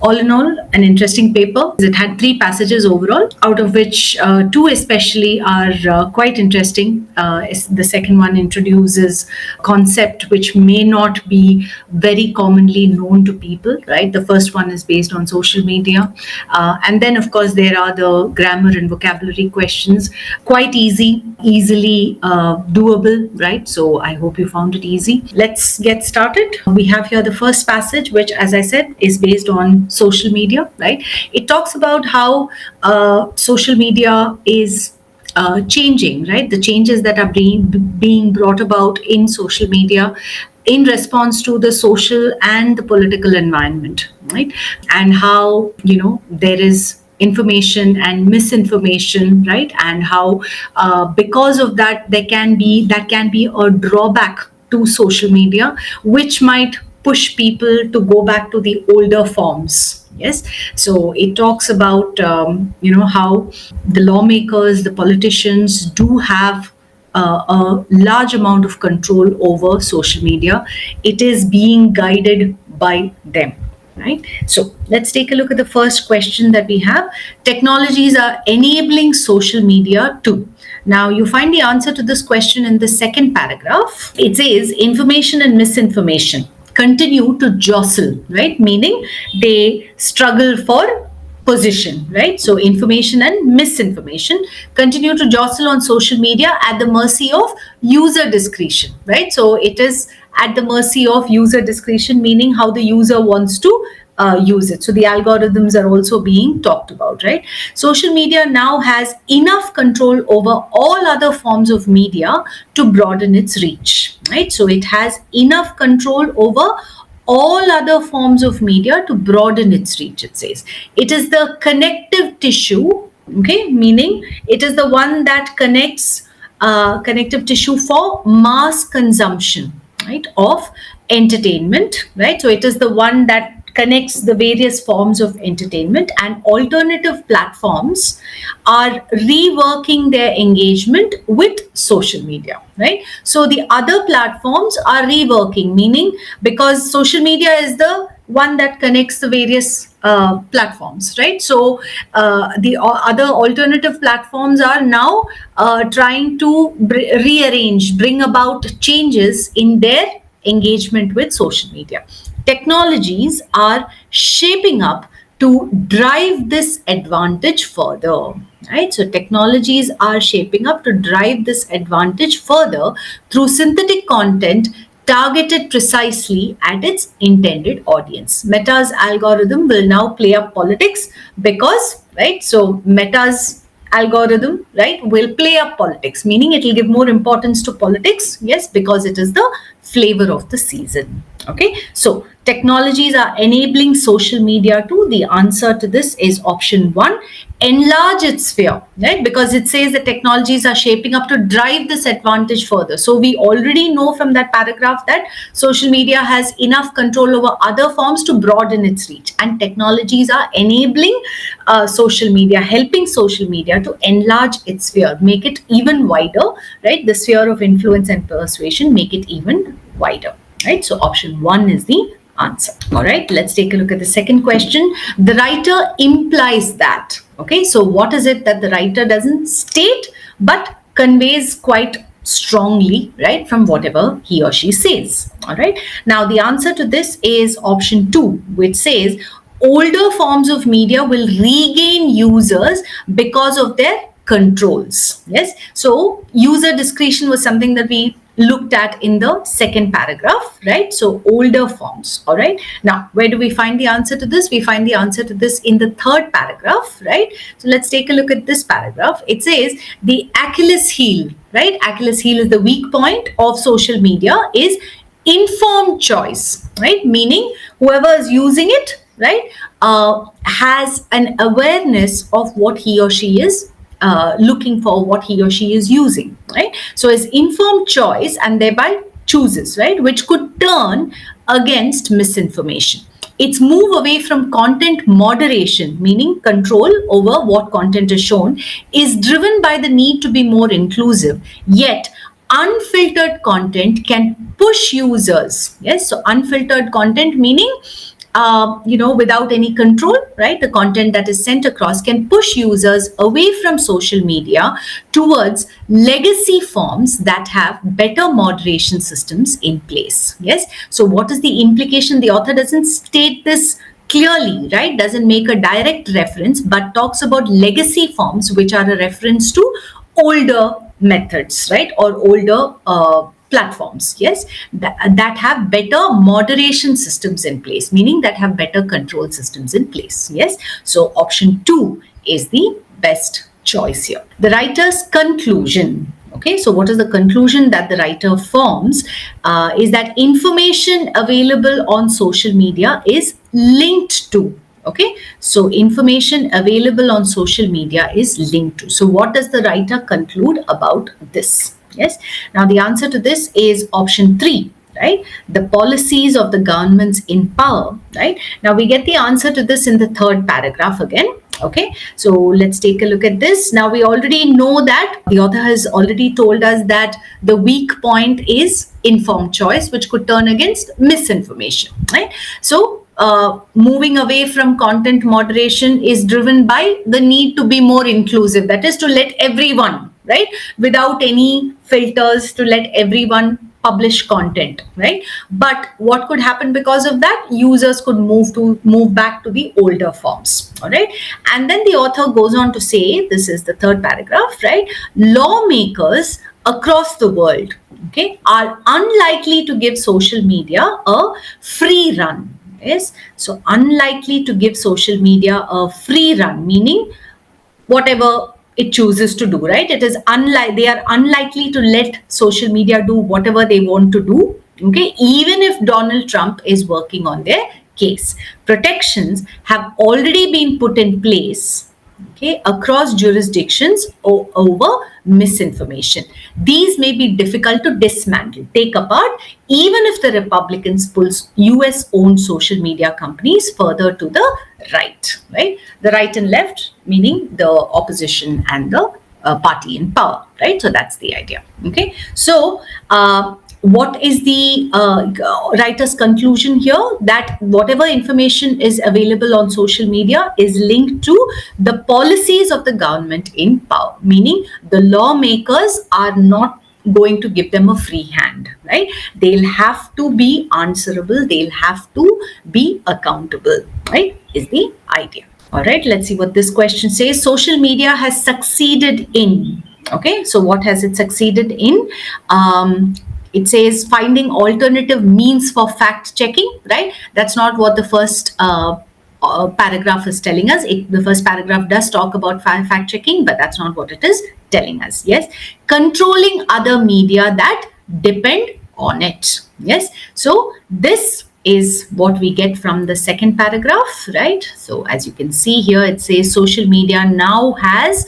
All in all, an interesting paper. It had 3 passages overall, out of which 2 especially are quite interesting. The second one introduces concept which may not be very commonly known to people, right? The first one is based on social media. And then, of course, there are the grammar and vocabulary questions. Quite easily doable, right? So I hope you found it easy. Let's get started. We have here the first passage, which, as I said, is based on social media, right? It talks about how social media is changing, right? The changes that are being brought about in social media in response to the social and the political environment, right? And how, there is information and misinformation, right? And how because of that can be a drawback to social media, which might push people to go back to the older forms. Yes. So it talks about how the lawmakers, the politicians do have a large amount of control over social media. It is being guided by them, right? So let's take a look at the first question that we have. Technologies are enabling social media too. Now, you find the answer to this question in the second paragraph. It says information and misinformation continue to jostle, right? Meaning they struggle for position, right? So information and misinformation continue to jostle on social media at the mercy of user discretion, right? So it is at the mercy of user discretion, meaning how the user wants to use it. So the algorithms are also being talked about, right? Social media now has enough control over all other forms of media to broaden its reach, right? So it has enough control over all other forms of media to broaden its reach, it says. It is the connective tissue, okay, meaning it is the one that connects connective tissue for mass consumption, right, of entertainment, right? So it is the one that connects the various forms of entertainment, and alternative platforms are reworking their engagement with social media, right? So the other platforms are reworking, meaning because social media is the one that connects the various platforms, right? So the other alternative platforms are now trying to bring about changes in their engagement with social media. Technologies are shaping up to drive this advantage further, right? So technologies are shaping up to drive this advantage further through synthetic content targeted precisely at its intended audience. Meta's algorithm will now play up politics because, right? So Meta's algorithm, right, will play up politics, meaning it will give more importance to politics, yes, because it is the flavor of the season. Okay, so technologies are enabling social media too. The answer to this is option 1, enlarge its sphere, right? Because it says that technologies are shaping up to drive this advantage further. So we already know from that paragraph that social media has enough control over other forms to broaden its reach, and technologies are enabling social media, helping social media to enlarge its sphere, make it even wider, right? The sphere of influence and persuasion, make it even wider, right? So option 1 is the answer. All right, let's take a look at the second question. The writer implies that. Okay, so what is it that the writer doesn't state but conveys quite strongly, right, from whatever he or she says? All right, now the answer to this is option 2, which says older forms of media will regain users because of their controls. Yes, so user discretion was something that we looked at in the second paragraph, right? So older forms. All right, now where do we find the answer to this? We find the answer to this in the third paragraph, right? So let's take a look at this paragraph. It says the Achilles heel, right? Achilles heel is the weak point of social media, is informed choice, right? Meaning whoever is using it, right, has an awareness of what he or she is looking for, what he or she is using, right? So it's informed choice and thereby chooses, right, which could turn against misinformation. Its move away from content moderation, meaning control over what content is shown, is driven by the need to be more inclusive. Yet unfiltered content can push users. Yes, so unfiltered content meaning without any control, right? The content that is sent across can push users away from social media towards legacy forms that have better moderation systems in place. Yes. So what is the implication? The author doesn't state this clearly, right? Doesn't make a direct reference, but talks about legacy forms, which are a reference to older methods, right? Or older platforms, yes, that have better moderation systems in place, meaning that have better control systems in place. Yes. So option 2 is the best choice here. The writer's conclusion. Okay, so what is the conclusion that the writer forms? Is that information available on social media is linked to. Okay, so information available on social media is linked to. So what does the writer conclude about this? Yes, now the answer to this is option 3, right? The policies of the governments in power, right? Now we get the answer to this in the third paragraph again. Okay, so let's take a look at this. Now we already know that the author has already told us that the weak point is informed choice, which could turn against misinformation, right? So moving away from content moderation is driven by the need to be more inclusive, that is to let everyone, right, without any filters, to let everyone publish content, right? But what could happen because of that? Users could move back to the older forms. All right, and then the author goes on to say, this is the third paragraph, right? Lawmakers across the world, okay, are unlikely to give social media a free run. Yes, so unlikely to give social media a free run, meaning whatever it chooses to do, right? It is they are unlikely to let social media do whatever they want to do. Okay, even if Donald Trump is working on their case. Protections have already been put in place, okay, across jurisdictions over misinformation. These may be difficult to dismantle, take apart, even if the Republicans pulls US-owned social media companies further to the right, right? The right and left, meaning the opposition and the party in power, right? So that's the idea. Okay, so what is the writer's conclusion here? That whatever information is available on social media is linked to the policies of the government in power, meaning the lawmakers are not going to give them a free hand, right? They'll have to be answerable, they'll have to be accountable, right? Is the idea. All right, let's see what this question says. Social media has succeeded in. Okay, so what has it succeeded in? It says finding alternative means for fact checking, right? That's not what the first paragraph is telling us. The first paragraph does talk about fact checking, but that's not what it is telling us. Yes, controlling other media that depend on it. Yes, so this is what we get from the second paragraph, right? So as you can see here, it says social media now has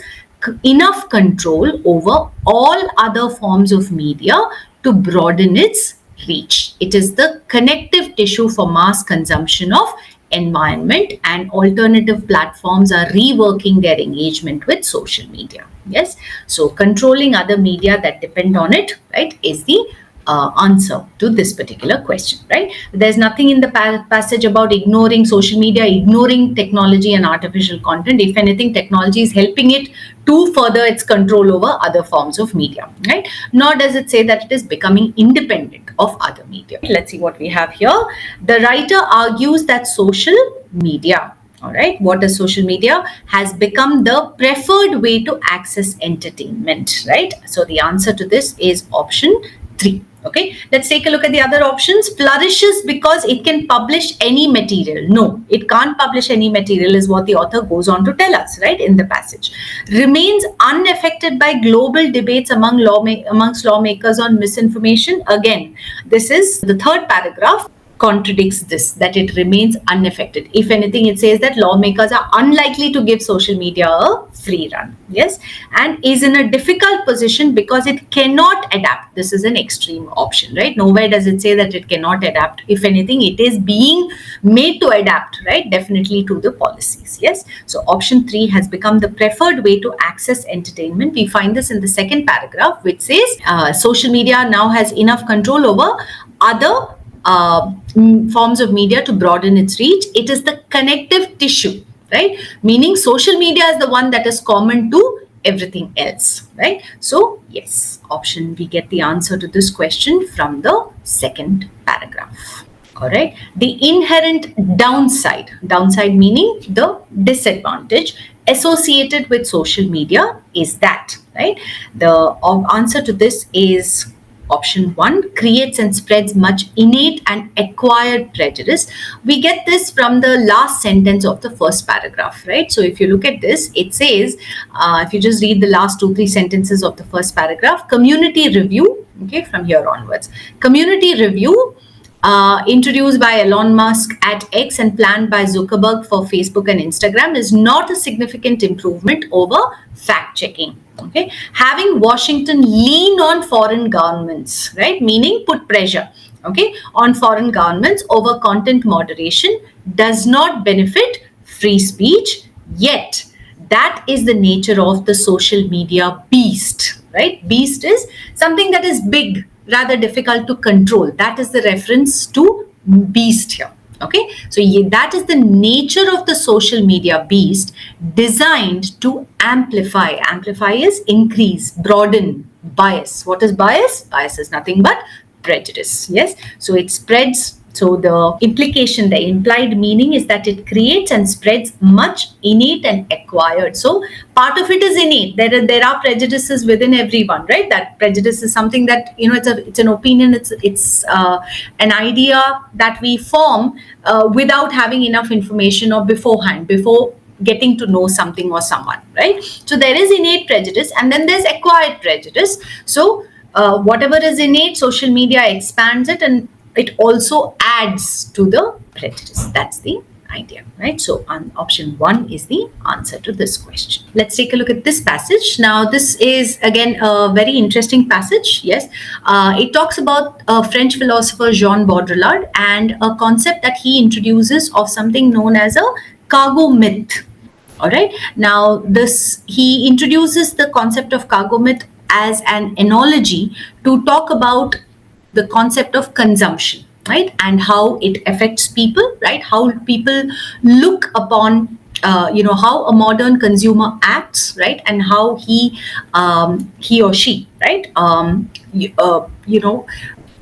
enough control over all other forms of media to broaden its reach. It is the connective tissue for mass consumption of environment, and alternative platforms are reworking their engagement with social media. Yes, so controlling other media that depend on it, right, is the answer to this particular question, right? There's nothing in the passage about ignoring social media, ignoring technology and artificial content. If anything, technology is helping it to further its control over other forms of media, right? Nor does it say that it is becoming independent of other media. Let's see what we have here. The writer argues that social media, all right, what is social media, has become the preferred way to access entertainment, right? So the answer to this is option 3. Okay, let's take a look at the other options. Flourishes because it can publish any material. No, it can't publish any material is what the author goes on to tell us, right, in the passage. Remains unaffected by global debates amongst lawmakers on misinformation. Again, this is the third paragraph contradicts this, that it remains unaffected. If anything, it says that lawmakers are unlikely to give social media a free run. Yes, and is in a difficult position because it cannot adapt. This is an extreme option, right? Nowhere does it say that it cannot adapt. If anything, it is being made to adapt, right, definitely to the policies. Yes, so option 3 has become the preferred way to access entertainment. We find this in the second paragraph, which says social media now has enough control over other forms of media to broaden its reach. It is the connective tissue, right? Meaning social media is the one that is common to everything else, right? So yes, option, we get the answer to this question from the second paragraph. All right. The inherent downside meaning the disadvantage associated with social media is that, right? The answer to this is option 1, creates and spreads much innate and acquired prejudice. We get this from the last sentence of the first paragraph, right? So if you look at this, it says, if you just read the last 2-3 sentences of the first paragraph, community review, okay, from here onwards, community review introduced by Elon Musk at X and planned by Zuckerberg for Facebook and Instagram is not a significant improvement over fact checking. Okay, having Washington lean on foreign governments, right, meaning put pressure, okay, on foreign governments over content moderation does not benefit free speech. Yet that is the nature of the social media beast, right? Beast is something that is big, rather difficult to control. That is the reference to beast here. Okay, so that is the nature of the social media beast, designed to amplify. Amplify is increase, broaden, bias. What is bias? Bias is nothing but prejudice. Yes, so it spreads. So the implication, the implied meaning is that it creates and spreads much innate and acquired. So part of it is innate. There are prejudices within everyone, right? That prejudice is something that, it's an opinion. It's an idea that we form without having enough information or beforehand, before getting to know something or someone, right? So there is innate prejudice, and then there's acquired prejudice. So whatever is innate, social media expands it, and it also adds to the prejudice. That's the idea, right? So option 1 is the answer to this question. Let's take a look at this passage. Now, this is again a very interesting passage. Yes, it talks about French philosopher Jean Baudrillard and a concept that he introduces of something known as a cargo myth. All right. Now, he introduces the concept of cargo myth as an analogy to talk about the concept of consumption, right? And how it affects people, right? How people look upon, how a modern consumer acts, right? And how he or she, right?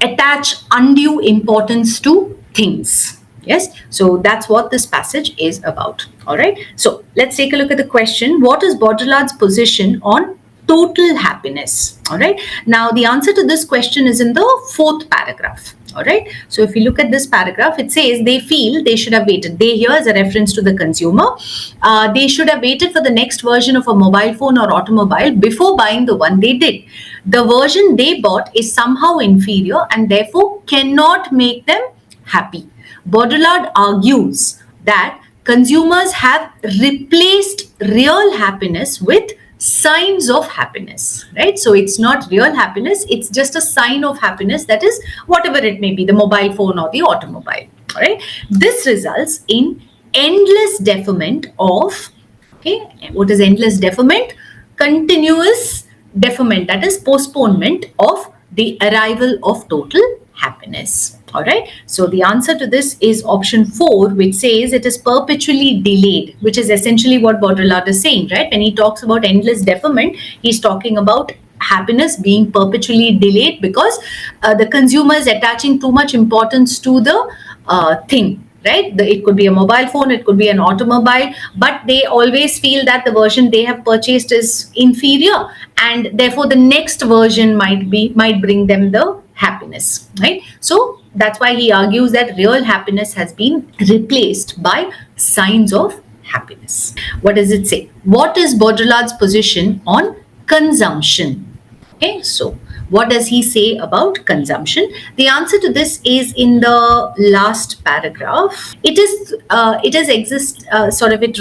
Attach undue importance to things. Yes, so that's what this passage is about. All right. So let's take a look at the question. What is Baudrillard's position on total happiness? All right. Now, the answer to this question is in the 4th paragraph. All right. So if you look at this paragraph, it says they feel they should have waited. They here is a reference to the consumer. They should have waited for the next version of a mobile phone or automobile before buying the one they did. The version they bought is somehow inferior and therefore cannot make them happy. Baudrillard argues that consumers have replaced real happiness with signs of happiness, right? So it's not real happiness, it's just a sign of happiness, that is whatever it may be, the mobile phone or the automobile. All right. This results in endless deferment of, okay, what is endless deferment? Continuous deferment, that is postponement of the arrival of total happiness. All right. So the answer to this is option 4, which says it is perpetually delayed, which is essentially what Baudrillard is saying, right? When he talks about endless deferment, he's talking about happiness being perpetually delayed because the consumer is attaching too much importance to the thing, right? It could be a mobile phone, it could be an automobile, but they always feel that the version they have purchased is inferior, and therefore the next version might bring them the happiness, right? So that's why he argues that real happiness has been replaced by signs of happiness. What does it say? What is Baudrillard's position on consumption? Okay, so what does he say about consumption? The answer to this is in the last paragraph. It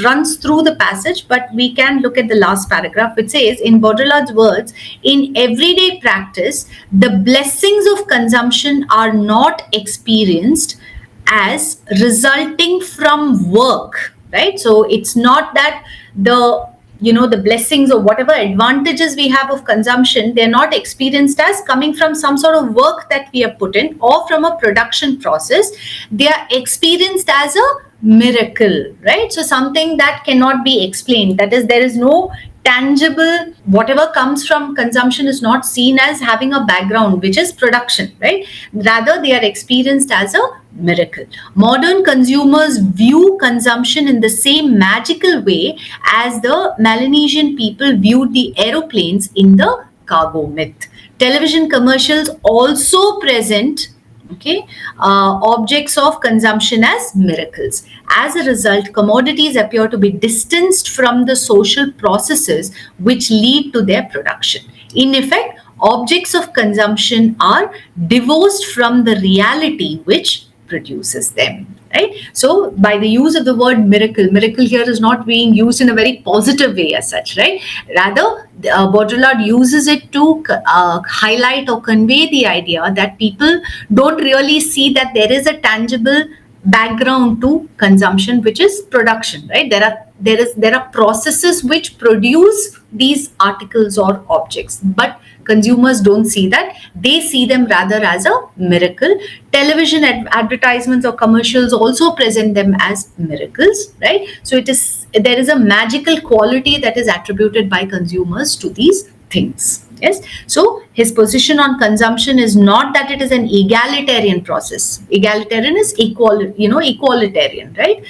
runs through the passage, but we can look at the last paragraph. It says, in Baudrillard's words, in everyday practice, the blessings of consumption are not experienced as resulting from work, right? So it's not that the the blessings or whatever advantages we have of consumption, they're not experienced as coming from some sort of work that we have put in or from a production process. They are experienced as a miracle, right? So something that cannot be explained. That is, there is no tangible, whatever comes from consumption is not seen as having a background, which is production, right? Rather, they are experienced as a miracle. Modern consumers view consumption in the same magical way as the Melanesian people viewed the aeroplanes in the cargo myth. Television commercials also present objects of consumption as miracles. As a result, commodities appear to be distanced from the social processes which lead to their production. In effect, objects of consumption are divorced from the reality which produces them. Right? So by the use of the word miracle here is not being used in a very positive way as such, right? Rather, Baudrillard uses it to highlight or convey the idea that people don't really see that there is a tangible background to consumption, which is production, right? There are processes which produce these articles or objects, but consumers don't see that. They see them rather as a miracle. Television advertisements or commercials also present them as miracles, right? So there is a magical quality that is attributed by consumers to these things. Yes. So his position on consumption is not that it is an egalitarian process. Egalitarian is equalitarian, right?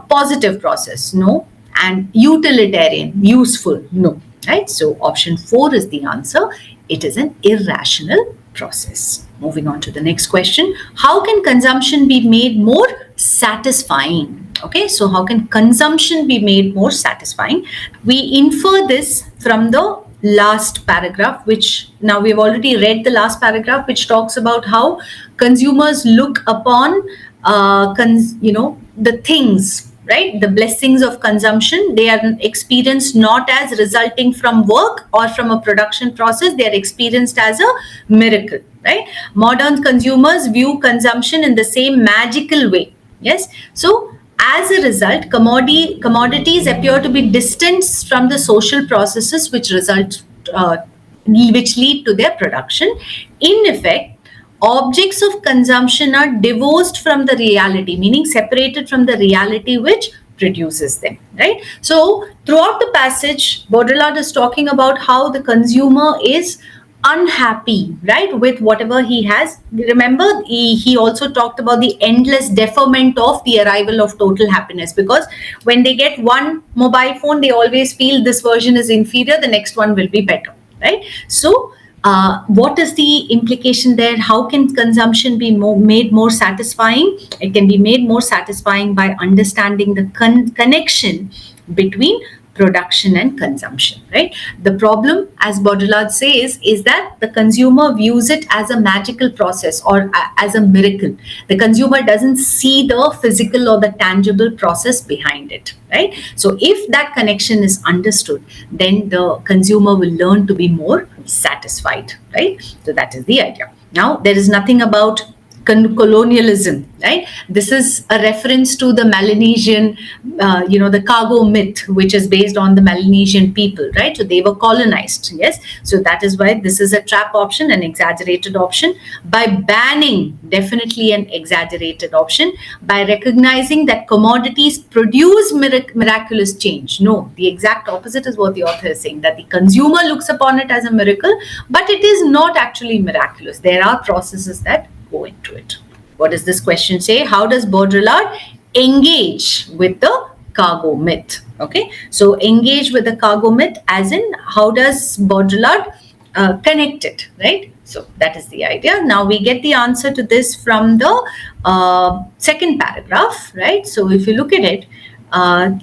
Positive process, no. And utilitarian, useful, no. Right? So option 4 is the answer. It is an irrational process. Moving on to the next question. How can consumption be made more satisfying? Okay, so how can consumption be made more satisfying? We infer this from the last paragraph, which now we've already read the last paragraph, which talks about how consumers look upon the things, right? The blessings of consumption, they are experienced not as resulting from work or from a production process. They are experienced as a miracle, right? Modern consumers view consumption in the same magical way. Yes. So as a result, commodities appear to be distanced from the social processes which lead to their production. In effect, objects of consumption are divorced from the reality, meaning separated from the reality which produces them, right? So throughout the passage, Baudrillard is talking about how the consumer is unhappy, right, with whatever he has. Remember, he also talked about the endless deferment of the arrival of total happiness, because when they get one mobile phone, they always feel this version is inferior, the next one will be better, right? So what is the implication there? How can consumption be made more satisfying? It can be made more satisfying by understanding the connection between production and consumption, right? The problem, as Baudrillard says, is that the consumer views it as a magical process or as a miracle. The consumer doesn't see the physical or the tangible process behind it, right? So if that connection is understood, then the consumer will learn to be more satisfied, right? So that is the idea. Now, there is nothing about colonialism, right? This is a reference to the Melanesian, the cargo myth, which is based on the Melanesian people, right? So they were colonized, yes. So that is why this is a trap option, an exaggerated option. By banning, definitely an exaggerated option. By recognizing that commodities produce miraculous change. No, the exact opposite is what the author is saying, that the consumer looks upon it as a miracle, but it is not actually miraculous. There are processes that go into it. What does this question say? How does Baudrillard engage with the cargo myth? Okay, so engage with the cargo myth as in how does Baudrillard connect it, right? So that is the idea. Now we get the answer to this from the second paragraph, right? So if you look at it,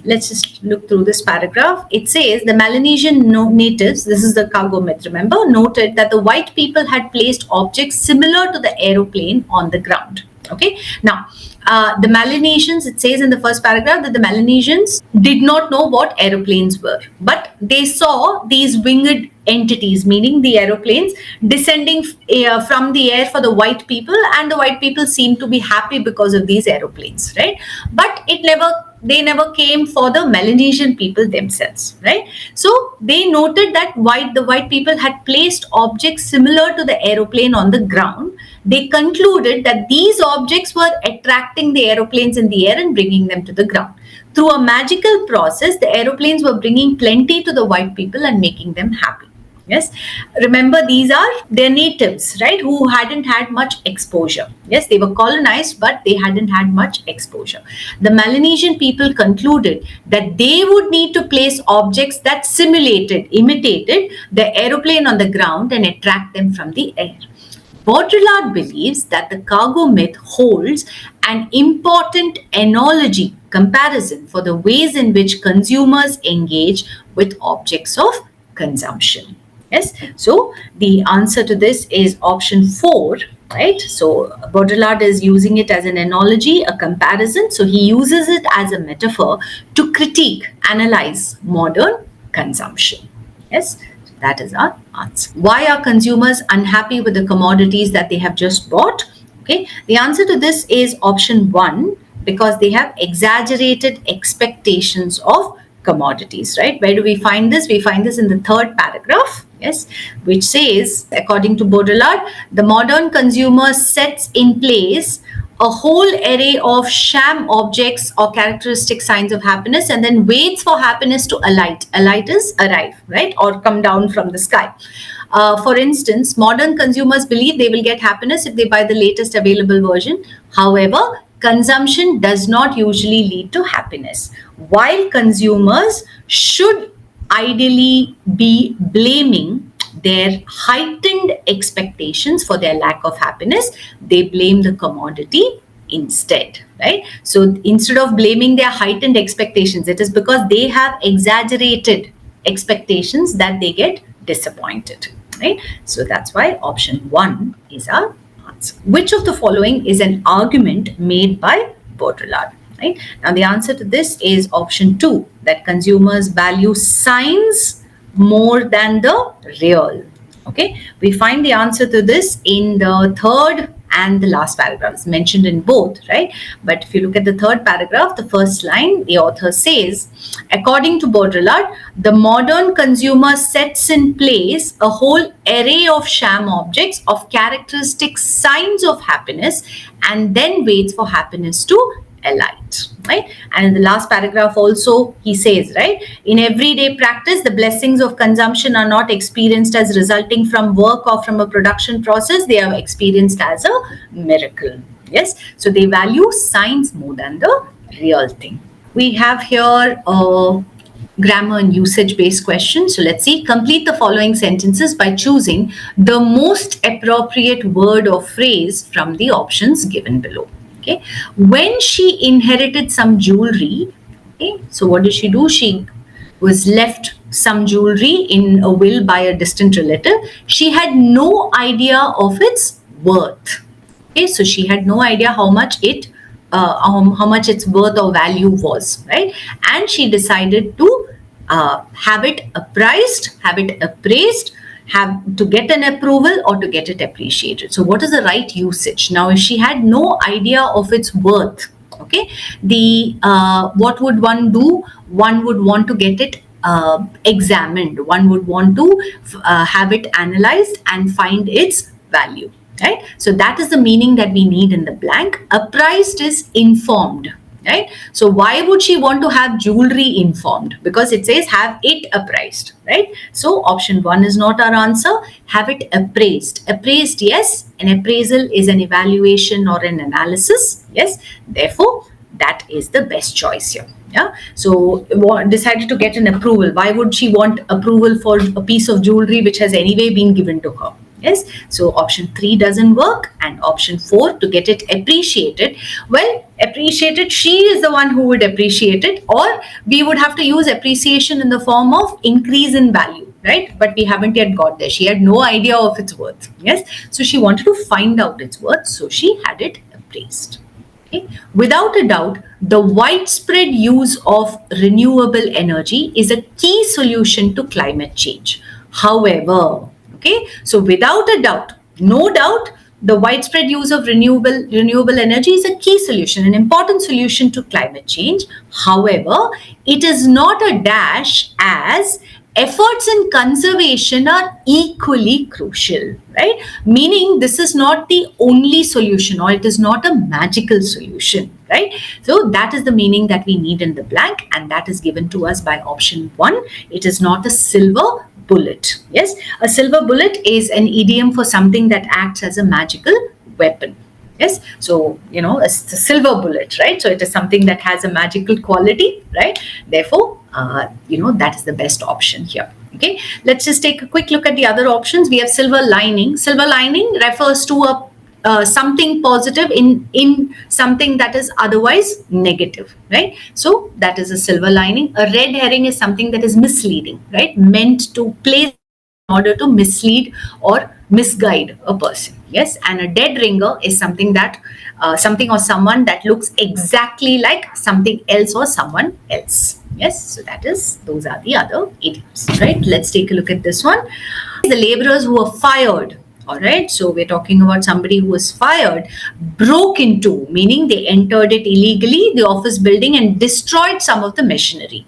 let's just look through this paragraph. It says the Melanesian natives, this is the cargo myth, remember, noted that the white people had placed objects similar to the aeroplane on the ground. Okay, now the Melanesians, it says in the first paragraph that the Melanesians did not know what aeroplanes were, but they saw these winged entities, meaning the aeroplanes, descending from the air for the white people, and the white people seemed to be happy because of these aeroplanes, right? But it never they never came for the Melanesian people themselves, right? So they noted that the white people had placed objects similar to the aeroplane on the ground. They concluded that these objects were attracting the aeroplanes in the air and bringing them to the ground. Through a magical process, the aeroplanes were bringing plenty to the white people and making them happy. Yes, remember, these are their natives, right, who hadn't had much exposure. Yes, they were colonized, but they hadn't had much exposure. The Melanesian people concluded that they would need to place objects that imitated the aeroplane on the ground and attract them from the air. Baudrillard believes that the cargo myth holds an important analogy comparison for the ways in which consumers engage with objects of consumption. Yes, so the answer to this is option 4, right? So Baudrillard is using it as an analogy, a comparison. So he uses it as a metaphor to analyze modern consumption. Yes, that is our answer. Why are consumers unhappy with the commodities that they have just bought? Okay, the answer to this is option 1, because they have exaggerated expectations of commodities, right? Where do we find this? We find this in the 3rd paragraph, yes, which says, according to Baudrillard, the modern consumer sets in place a whole array of sham objects or characteristic signs of happiness and then waits for happiness to alight. Alight is arrive, right? Or come down from the sky. For instance, modern consumers believe they will get happiness if they buy the latest available version. However, consumption does not usually lead to happiness. While consumers should ideally be blaming their heightened expectations for their lack of happiness, they blame the commodity instead, right? So instead of blaming their heightened expectations, it is because they have exaggerated expectations that they get disappointed, right? So that's why option 1 is our answer. Which of the following is an argument made by Baudrillard? Right? Now the answer to this is option 2, that consumers value signs more than the real. Okay, we find the answer to this in the 3rd and the last paragraph. It's mentioned in both, right? But if you look at the 3rd paragraph, the first line, the author says, according to Baudrillard, the modern consumer sets in place a whole array of sham objects of characteristic signs of happiness and then waits for happiness to alight, right? And in the last paragraph also he says, right, in everyday practice the blessings of consumption are not experienced as resulting from work or from a production process, they are experienced as a miracle. Yes, so they value signs more than the real thing. We have here a grammar and usage based question. So let's see. Complete the following sentences by choosing the most appropriate word or phrase from the options given below. Okay. When she inherited some jewelry, okay, so what did she do? She was left some jewelry in a will by a distant relative. She had no idea of its worth. Okay, so she had no idea how much its worth or value was, right? And she decided to have it appraised, have it appraised, have to get an approval or to get it appreciated. So what is the right usage? Now, if she had no idea of its worth, okay, what would one do? One would want to get it examined. One would want to have it analyzed and find its value, right? So that is the meaning that we need in the blank. Apprised is informed. Right? So why would she want to have jewelry informed? Because it says have it appraised, right? So option 1 is not our answer. Have it appraised. Appraised, yes. An appraisal is an evaluation or an analysis. Yes. Therefore, that is the best choice here. Yeah. So decided to get an approval. Why would she want approval for a piece of jewelry which has anyway been given to her? Yes, so option 3 doesn't work, and option 4 to get it appreciated. Well, appreciated, she is the one who would appreciate it, or we would have to use appreciation in the form of increase in value, right? But we haven't yet got there. She had no idea of its worth. Yes, so she wanted to find out its worth, so she had it appraised. Okay. Without a doubt, the widespread use of renewable energy is a key solution to climate change. However, okay, so without a doubt, no doubt, The widespread use of renewable energy is a key solution, an important solution to climate change. However, it is not a dash, as efforts in conservation are equally crucial, right? Meaning this is not the only solution, or it is not a magical solution, right? So that is the meaning that we need in the blank, and that is given to us by option 1. It is not a silver bullet. Yes, a silver bullet is an idiom for something that acts as a magical weapon. Yes, so it's a silver bullet, right? So it is something that has a magical quality, right? Therefore, that is the best option here. Okay, let's just take a quick look at the other options. We have silver lining. Silver lining refers to a something positive in something that is otherwise negative, right? So that is a silver lining. A red herring is something that is misleading, right? Meant to place in order to mislead or misguide a person. Yes, and a dead ringer is something that something or someone that looks exactly like something else or someone else. Yes, so those are the other idioms, right? Let's take a look at this one. The laborers who were fired. All right, so we're talking about somebody who was fired, broke into, meaning they entered it illegally, the office building, and destroyed some of the machinery.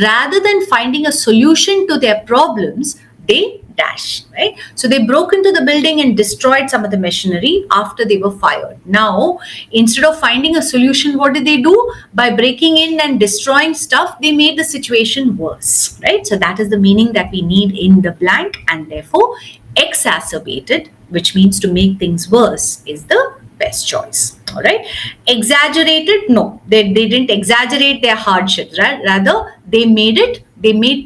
Rather than finding a solution to their problems, they dash, right? So they broke into the building and destroyed some of the machinery after they were fired. Now, instead of finding a solution, what did they do? By breaking in and destroying stuff, they made the situation worse, right? So that is the meaning that we need in the blank, and therefore exacerbated, which means to make things worse, is the best choice. All right. Exaggerated, no, they didn't exaggerate their hardships, right? Rather, they made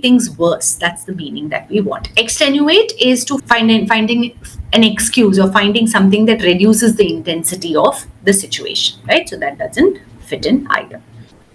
things worse. That's the meaning that we want. Extenuate is to finding an excuse or finding something that reduces the intensity of the situation, right? So that doesn't fit in either.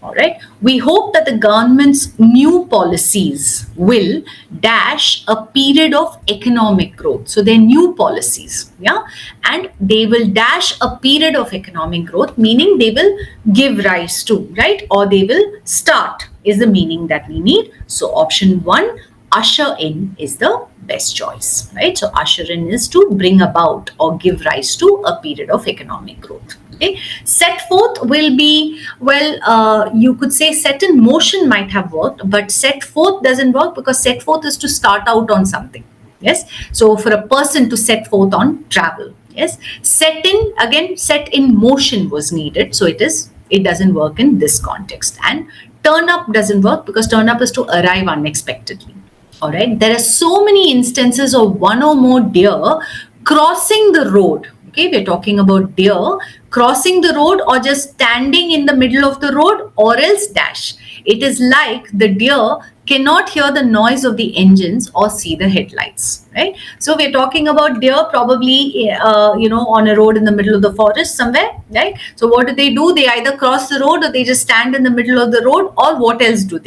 All right. We hope that the government's new policies will dash a period of economic growth. So they're new policies, yeah, and they will dash a period of economic growth, meaning they will give rise to, right, or they will start, is the meaning that we need. So option 1, usher in, is the best choice, right? So usher in is to bring about or give rise to a period of economic growth. Okay. Set forth will be, well, you could say set in motion might have worked, but set forth doesn't work because set forth is to start out on something. Yes. So for a person to set forth on travel. Yes. Set in motion was needed. So it doesn't work in this context. And turn up doesn't work because turn up is to arrive unexpectedly. All right. There are so many instances of one or more deer crossing the road. Okay, we're talking about deer crossing the road or just standing in the middle of the road, or else dash. It is like the deer cannot hear the noise of the engines or see the headlights, right? So we're talking about deer probably, on a road in the middle of the forest somewhere, right? So what do? They either cross the road or they just stand in the middle of the road, or what else do?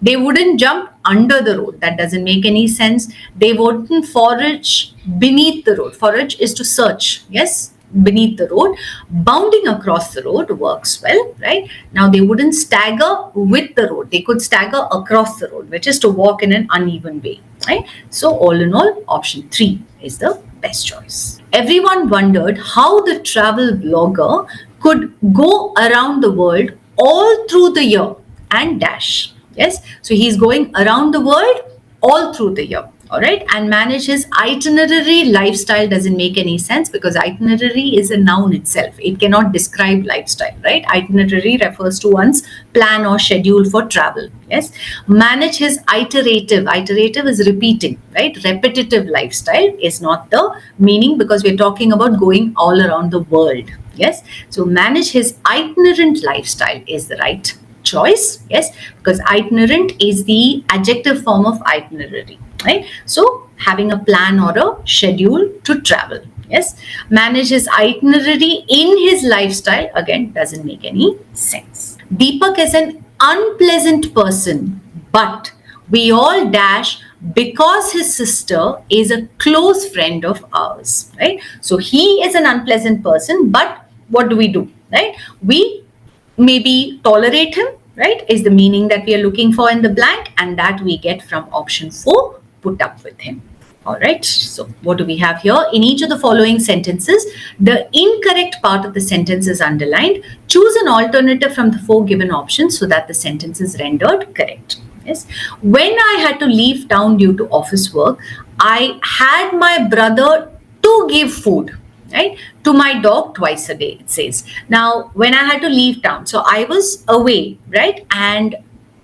They wouldn't jump under the road. That doesn't make any sense. They wouldn't forage beneath the road. Forage is to search, yes, beneath the road. Bounding across the road works well, right? Now they wouldn't stagger with the road. They could stagger across the road, which is to walk in an uneven way, right? So all in all, option 3 is the best choice. Everyone wondered how the travel blogger could go around the world all through the year and dash. Yes, so he's going around the world all through the year. All right, and manage his itinerary lifestyle doesn't make any sense because itinerary is a noun itself. It cannot describe lifestyle, right? Itinerary refers to one's plan or schedule for travel. Yes, manage his iterative. Iterative is repeating, right? Repetitive lifestyle is not the meaning because we're talking about going all around the world. Yes, so manage his itinerant lifestyle is the right choice. Yes, because itinerant is the adjective form of itinerary, right? So having a plan or a schedule to travel. Yes, manage his itinerary in his lifestyle again doesn't make any sense. Deepak is an unpleasant person, but we all dash because his sister is a close friend of ours, right? So he is an unpleasant person, but what do? Right? We maybe tolerate him, right, is the meaning that we are looking for in the blank, and that we get from option 4, put up with him. All right, so what do we have here? In each of the following sentences, the incorrect part of the sentence is underlined. Choose an alternative from the four given options so that the sentence is rendered correct. Yes. When I had to leave town due to office work, I had my brother to give food, right, to my dog twice a day, it says. Now, when I had to leave town, so I was away, right, and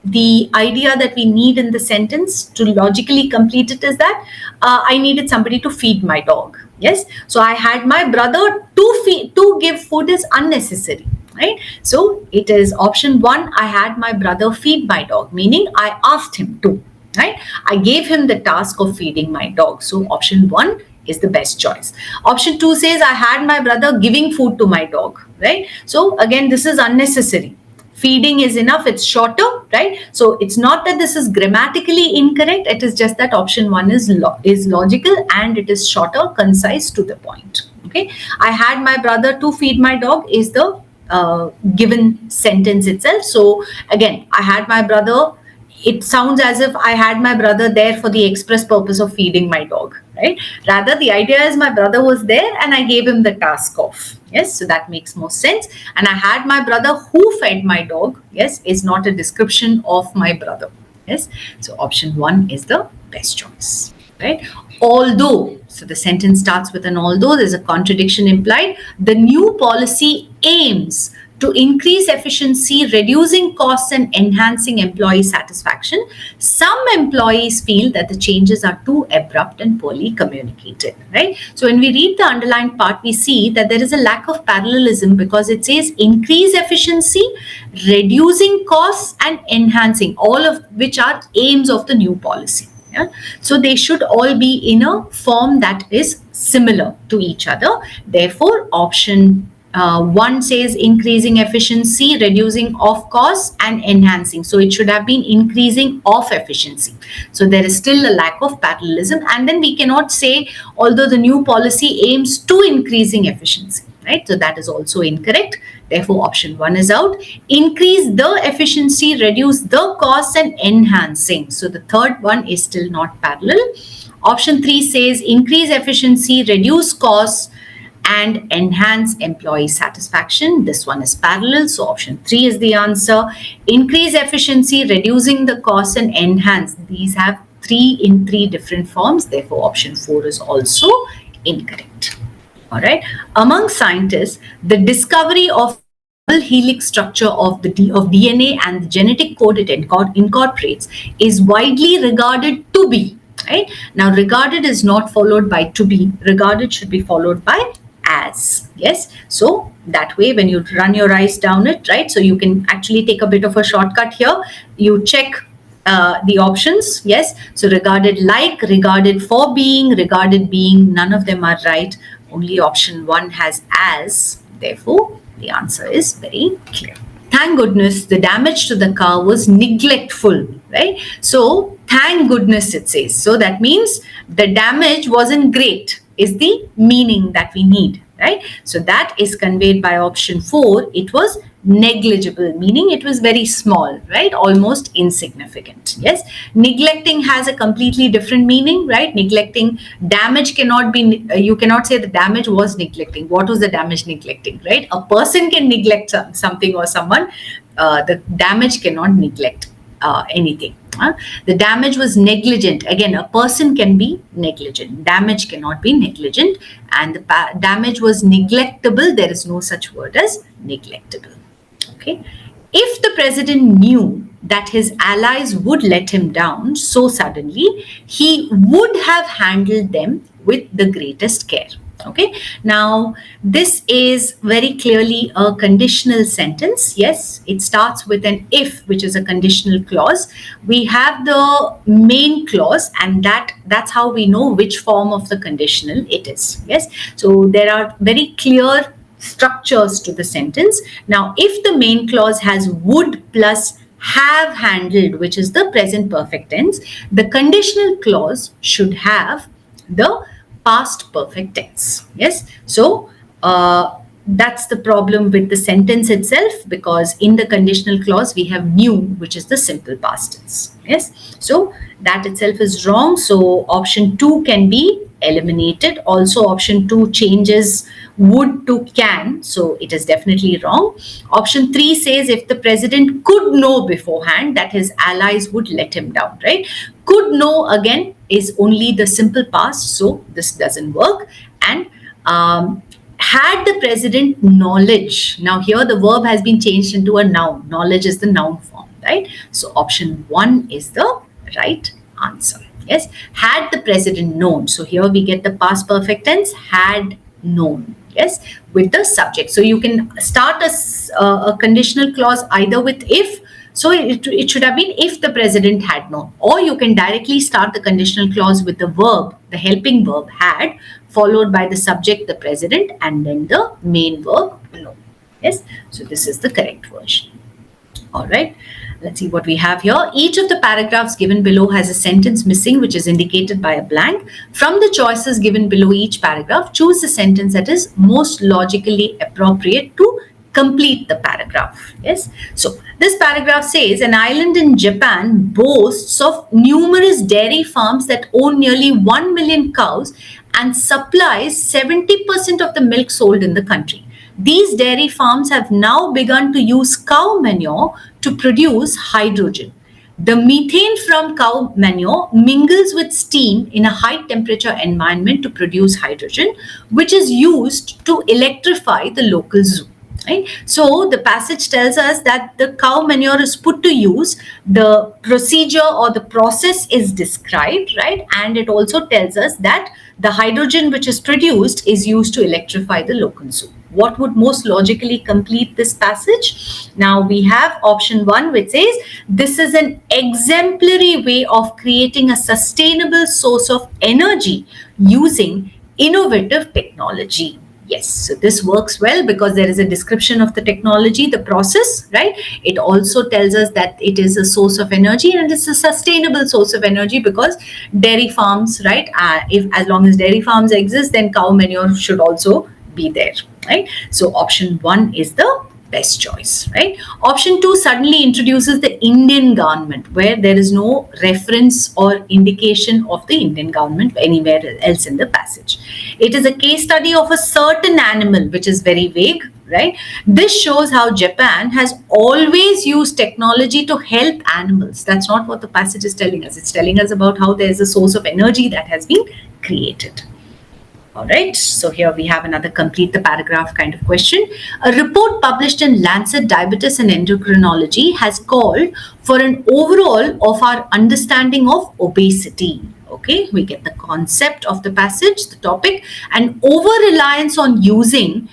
the idea that we need in the sentence to logically complete it is that I needed somebody to feed my dog. Yes, so I had my brother to give food is unnecessary, right? So it is option one. I had my brother feed my dog, meaning I asked him to, right? I gave him the task of feeding my dog. So option one is the best choice. Option two says I had my brother giving food to my dog, right? So again, this is unnecessary. Feeding is enough, it's shorter, right? So it's not that this is grammatically incorrect, it is just that option one is logical and it is shorter, concise, to the point. Okay, I had my brother to feed my dog is the given sentence itself. So again, I had my brother, it sounds as if I had my brother there for the express purpose of feeding my dog, right? Rather, the idea is my brother was there and I gave him the task of. Yes, so that makes more sense. And I had my brother who fed my dog, yes, is not a description of my brother. Yes, so option one is the best choice, right? Although, so the sentence starts with an although, there's a contradiction implied. The new policy aims to increase efficiency, reducing costs and enhancing employee satisfaction. Some employees feel that the changes are too abrupt and poorly communicated, right? So when we read the underlined part, we see that there is a lack of parallelism because it says increase efficiency, reducing costs and enhancing, all of which are aims of the new policy. Yeah? So they should all be in a form that is similar to each other. Therefore, option one says increasing efficiency, reducing of costs and enhancing. So it should have been increasing of efficiency. So there is still a lack of parallelism. And then we cannot say, although the new policy aims to increasing efficiency, right? So that is also incorrect. Therefore, option one is out. Increase the efficiency, reduce the costs and enhancing. So the third one is still not parallel. Option three says increase efficiency, reduce costs and enhance employee satisfaction. This one is parallel. So option three is the answer. Increase efficiency, reducing the costs and enhance. These have three in three different forms. Therefore, option four is also incorrect. All right. Among scientists, the discovery of helix structure of DNA and the genetic code it incorporates is widely regarded to be, right? Now, regarded is not followed by to be. Regarded should be followed by as. Yes, so that way when you run your eyes down it, right, so you can actually take a bit of a shortcut here. You check the options. Yes, so regarded like, regarded for being, regarded being, none of them are right. Only option one has as. Therefore, the answer is very clear. Thank goodness the damage to the car was neglectful, right? So thank goodness it says. So that means the damage wasn't great is the meaning that we need, right? So that is conveyed by option four. It was negligible, meaning it was very small, right? Almost insignificant. Yes. Neglecting has a completely different meaning, right? Neglecting, damage cannot be, you cannot say the damage was neglecting. What was the damage neglecting, right? A person can neglect something or someone. The damage cannot neglect anything. The damage was negligent. Again, a person can be negligent. Damage cannot be negligent. And the damage was neglectable. There is no such word as neglectable. Okay. If the president knew that his allies would let him down so suddenly, he would have handled them with the greatest care. Okay, now this is very clearly a conditional sentence. Yes, it starts with an if, which is a conditional clause. We have the main clause, and that's how we know which form of the conditional it is. Yes, so there are very clear structures to the sentence. Now, if the main clause has would plus have handled, which is the present perfect tense, the conditional clause should have the past perfect tense. Yes, so that's the problem with the sentence itself, because in the conditional clause we have knew, which is the simple past tense. Yes, so that itself is wrong. So option 2 can be eliminated. Also, option 2 changes would to can, so it is definitely wrong. Option 3 says if the president could know beforehand that his allies would let him down, right? Could know again is only the simple past, so this doesn't work. And had the president knowledge, now here the verb has been changed into a noun. Knowledge is the noun form, right? So option 1 is the right answer. Yes, had the president known. So here we get the past perfect tense, had known. Yes, with the subject. So you can start a conditional clause either with if. So it should have been if the president had known, or you can directly start the conditional clause with the verb, the helping verb had, followed by the subject, the president, and then the main verb know. Yes, so this is the correct version. All right, let's see what we have here. Each of the paragraphs given below has a sentence missing, which is indicated by a blank. From the choices given below each paragraph, choose the sentence that is most logically appropriate to complete the paragraph. Yes, so this paragraph says an island in Japan boasts of numerous dairy farms that own nearly 1 million cows and supplies 70% of the milk sold in the country. These dairy farms have now begun to use cow manure to produce hydrogen. The methane from cow manure mingles with steam in a high temperature environment to produce hydrogen, which is used to electrify the local zoo. Right? So the passage tells us that the cow manure is put to use, the procedure or the process is described, right? And it also tells us that the hydrogen which is produced is used to electrify the local zoo. What would most logically complete this passage? Now we have option 1, which says this is an exemplary way of creating a sustainable source of energy using innovative technology. Yes, so this works well because there is a description of the technology, the process, right? It also tells us that it is a source of energy and it's a sustainable source of energy because dairy farms, right? If as long as dairy farms exist, then cow manure should also be there, right? So option 1 is the best choice, right? Option 2 suddenly introduces the Indian government, where there is no reference or indication of the Indian government anywhere else in the passage. It is a case study of a certain animal, which is very vague, right? This shows how Japan has always used technology to help animals. That's not what the passage is telling us. It's telling us about how there is a source of energy that has been created. All right, so here we have another complete the paragraph kind of question. A report published in Lancet Diabetes and Endocrinology has called for an overhaul of our understanding of obesity. Okay, we get the concept of the passage, the topic, and over-reliance on using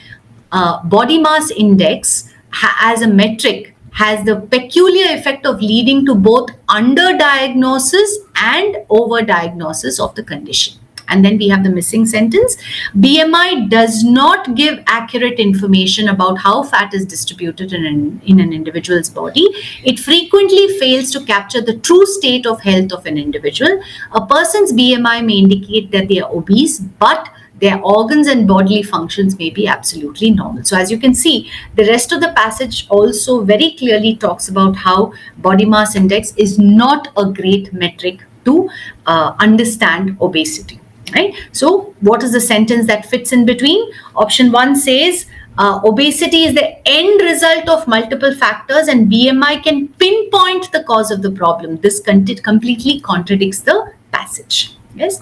body mass index as a metric has the peculiar effect of leading to both underdiagnosis and overdiagnosis of the condition. And then we have the missing sentence. BMI does not give accurate information about how fat is distributed in an individual's body. It frequently fails to capture the true state of health of an individual. A person's BMI may indicate that they are obese, but their organs and bodily functions may be absolutely normal. So as you can see, the rest of the passage also very clearly talks about how body mass index is not a great metric to understand obesity. Right? So what is the sentence that fits in between? Option 1 says obesity is the end result of multiple factors and BMI can pinpoint the cause of the problem. This completely contradicts the passage. Yes.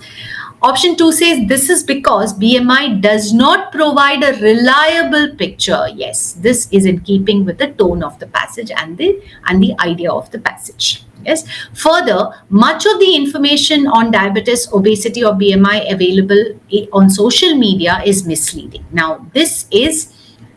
Option 2 says this is because BMI does not provide a reliable picture. Yes, this is in keeping with the tone of the passage and the idea of the passage. Yes. Further, much of the information on diabetes, obesity, or BMI available on social media is misleading. Now, this is,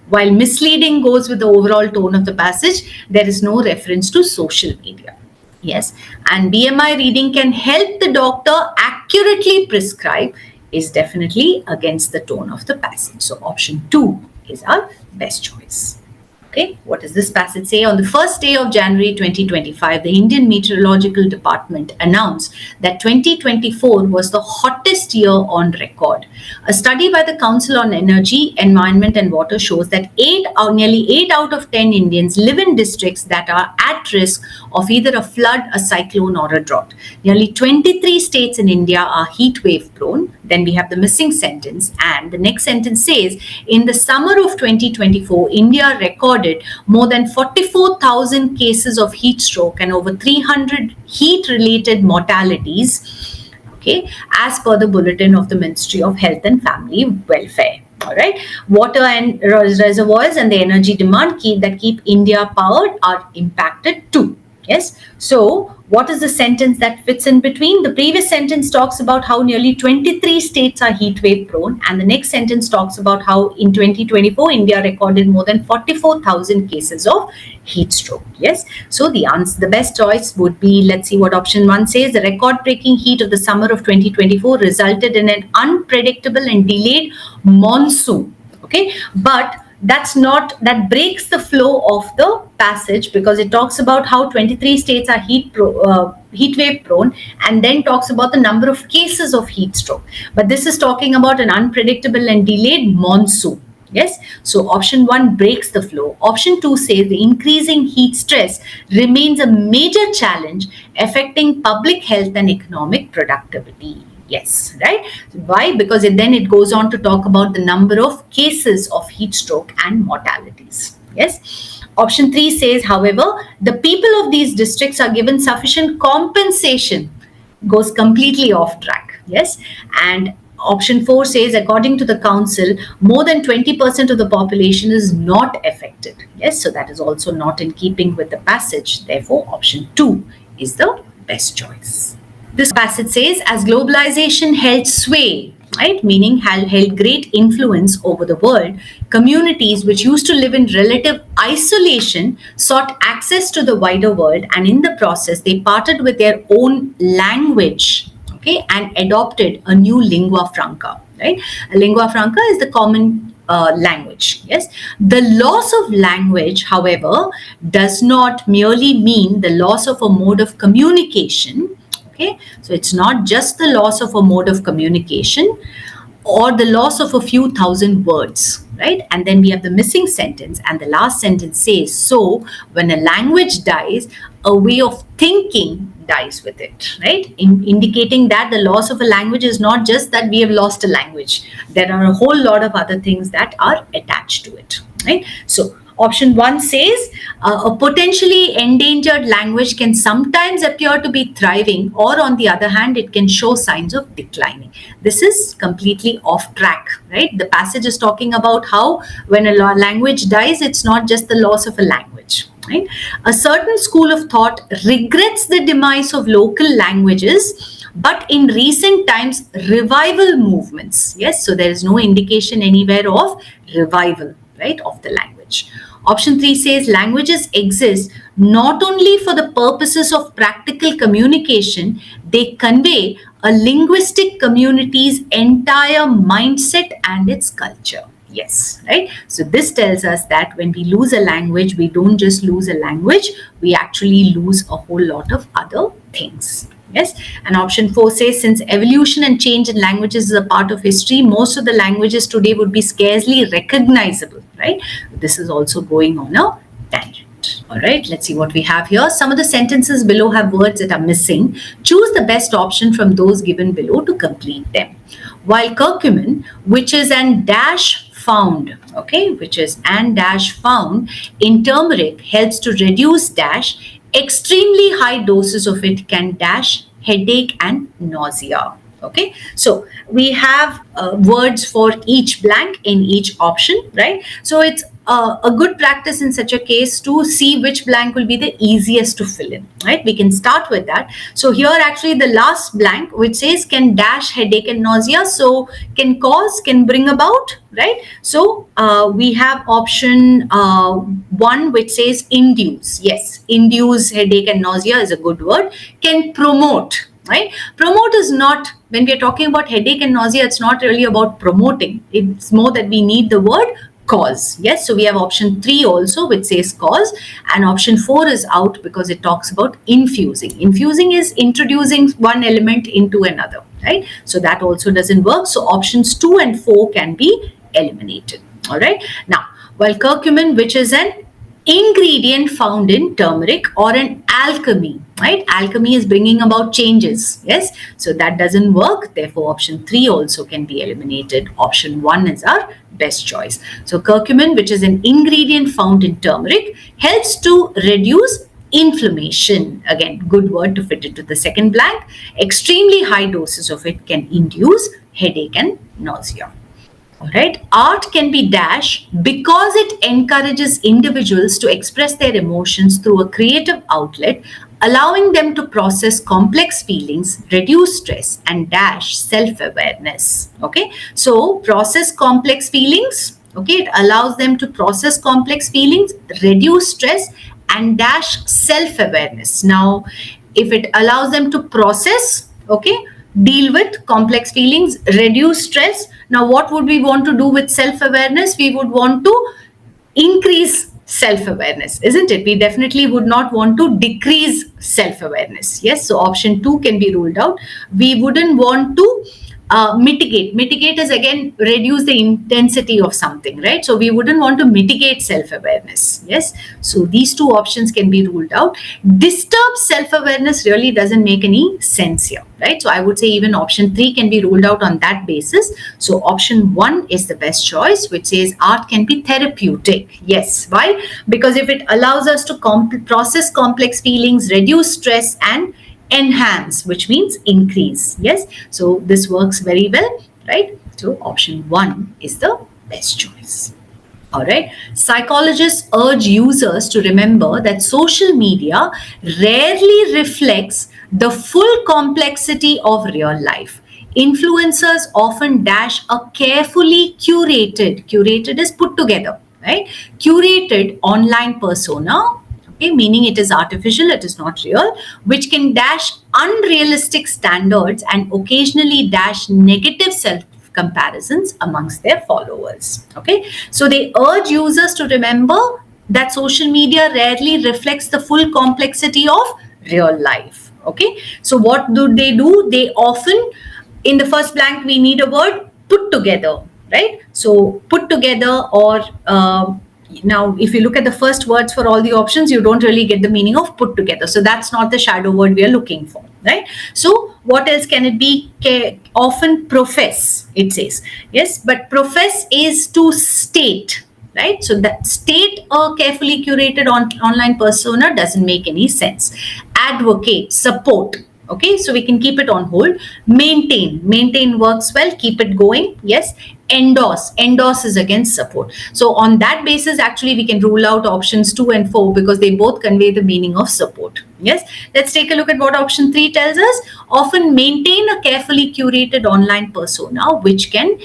while misleading goes with the overall tone of the passage, there is no reference to social media. Yes. And BMI reading can help the doctor accurately prescribe is definitely against the tone of the passage. So, option 2 is our best choice. Okay, what does this passage say? On the first day of January 2025, the Indian Meteorological Department announced that 2024 was the hottest year on record. A study by the Council on Energy, Environment and Water shows that nearly 8 out of 10 Indians live in districts that are at risk of either a flood, a cyclone, or a drought. Nearly 23 states in India are heat wave prone. Then we have the missing sentence, and the next sentence says, in the summer of 2024, India recorded more than 44,000 cases of heat stroke and over 300 heat-related mortalities, okay, as per the bulletin of the Ministry of Health and Family Welfare. All right, water and reservoirs and the energy demand that keep India powered are impacted too. Yes. So what is the sentence that fits in between? The previous sentence talks about how nearly 23 states are heat wave prone, and the next sentence talks about how in 2024 India recorded more than 44,000 cases of heat stroke. Yes. So the best choice would be, let's see what option 1 says. The record-breaking heat of the summer of 2024 resulted in an unpredictable and delayed monsoon. Okay, but that breaks the flow of the passage, because it talks about how 23 states are heat wave prone, and then talks about the number of cases of heat stroke. But this is talking about an unpredictable and delayed monsoon. Yes, so option 1 breaks the flow. Option 2 says the increasing heat stress remains a major challenge affecting public health and economic productivity. Yes, right? Why? Because then it goes on to talk about the number of cases of heat stroke and mortalities. Yes. Option 3 says, however, the people of these districts are given sufficient compensation. Goes completely off track. Yes. And option 4 says, according to the council, more than 20% of the population is not affected. Yes. So that is also not in keeping with the passage. Therefore, option 2 is the best choice. This passage says, as globalization held sway, right, meaning held great influence over the world, communities which used to live in relative isolation sought access to the wider world, and in the process they parted with their own language, okay, and adopted a new lingua franca. Right, a lingua franca is the common language. Yes, the loss of language, however, does not merely mean the loss of a mode of communication. Okay, so it's not just the loss of a mode of communication or the loss of a few thousand words, right? And then we have the missing sentence, and the last sentence says, so when a language dies, a way of thinking dies with it, right? Indicating that the loss of a language is not just that we have lost a language. There are a whole lot of other things that are attached to it, right? So option 1 says a potentially endangered language can sometimes appear to be thriving, or on the other hand, it can show signs of declining. This is completely off track, right? The passage is talking about how when a language dies, it's not just the loss of a language. Right? A certain school of thought regrets the demise of local languages, but in recent times, revival movements. Yes, so there is no indication anywhere of revival, right, of the language. Option 3 says languages exist not only for the purposes of practical communication, they convey a linguistic community's entire mindset and its culture. Yes, right. So this tells us that when we lose a language, we don't just lose a language, we actually lose a whole lot of other things. Yes, and option 4 says, since evolution and change in languages is a part of history, most of the languages today would be scarcely recognizable, right? This is also going on a tangent. All right, let's see what we have here. Some of the sentences below have words that are missing. Choose the best option from those given below to complete them. While curcumin, which is an dash found, okay, which is an dash found in turmeric, helps to reduce dash, extremely high doses of it can dash headache and nausea. Okay, so we have words for each blank in each option, right? So it's a good practice in such a case to see which blank will be the easiest to fill in, right? We can start with that. So here actually the last blank which says can dash headache and nausea, so can cause, can bring about, right? So we have option 1 which says induce. Yes, induce headache and nausea is a good word. Can promote, right? Promote is not, when we are talking about headache and nausea, it's not really about promoting. It's more that we need the word cause. Yes, so we have option 3 also, which says cause, and option 4 is out because it talks about infusing. Infusing is introducing one element into another, right? So that also doesn't work. So options 2 and 4 can be eliminated. All right. Now, while curcumin, which is an ingredient found in turmeric, or an alchemy, right? Alchemy is bringing about changes. Yes, so that doesn't work. Therefore, option 3 also can be eliminated. Option 1 is our best choice. So curcumin, which is an ingredient found in turmeric, helps to reduce inflammation. Again, good word to fit into the second blank. Extremely high doses of it can induce headache and nausea. All right. Art can be dash because it encourages individuals to express their emotions through a creative outlet, allowing them to process complex feelings, reduce stress, and dash self-awareness. Okay. So process complex feelings. Okay. It allows them to process complex feelings, reduce stress, and dash self-awareness. Now, if it allows them to process, okay, deal with complex feelings, reduce stress. Now, what would we want to do with self-awareness? We would want to increase self-awareness, isn't it? We definitely would not want to decrease self-awareness. Yes, so option 2 can be ruled out. We wouldn't want to mitigate. Mitigate is again reduce the intensity of something, right? So we wouldn't want to mitigate self-awareness. Yes, so these two options can be ruled out. Disturb self-awareness really doesn't make any sense here, right? So I would say even option 3 can be ruled out on that basis. So option 1 is the best choice, which says art can be therapeutic. Yes, why? Because if it allows us to process complex feelings, reduce stress, and enhance, which means increase. Yes, so this works very well, right? So option 1 is the best choice. All right. Psychologists urge users to remember that social media rarely reflects the full complexity of real life. Influencers often dash a carefully curated is put together, right? Curated online persona, okay, meaning it is artificial, it is not real, which can dash unrealistic standards and occasionally dash negative self comparisons amongst their followers. Okay, so they urge users to remember that social media rarely reflects the full complexity of real life. Okay, so what do? They often, in the first blank, we need a word put together, right? So put together, or now if you look at the first words for all the options, you don't really get the meaning of put together. So that's not the shadow word we are looking for, right? So what else can it be? Often profess, it says. Yes, but profess is to state, right? So that state a carefully curated online persona doesn't make any sense. Advocate, support. Okay, so we can keep it on hold. Maintain works well, keep it going. Yes. Endorse is against support. So on that basis, actually, we can rule out options 2 and 4 because they both convey the meaning of support. Yes, let's take a look at what option 3 tells us. Often maintain a carefully curated online persona, which can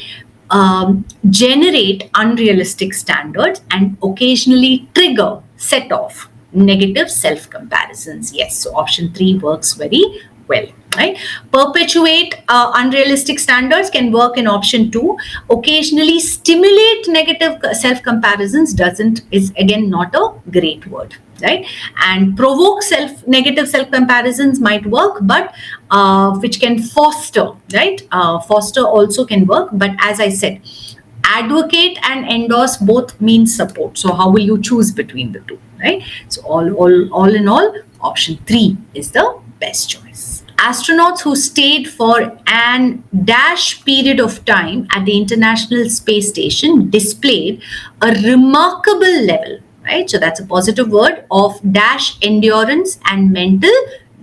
generate unrealistic standards and occasionally set off negative self comparisons. Yes, so option 3 works very well, right? Perpetuate unrealistic standards can work in option 2. Occasionally stimulate negative self comparisons is again not a great word, right? And provoke negative self comparisons might work, but which can foster, right? Foster also can work, but as I said, advocate and endorse both mean support. So how will you choose between the two, right? So all in all, option 3 is the best choice. Astronauts who stayed for an dash period of time at the International Space Station displayed a remarkable level, right? So that's a positive word, of dash endurance and mental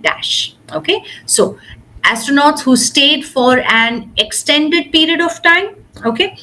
dash. Okay, so astronauts who stayed for an extended period of time, okay,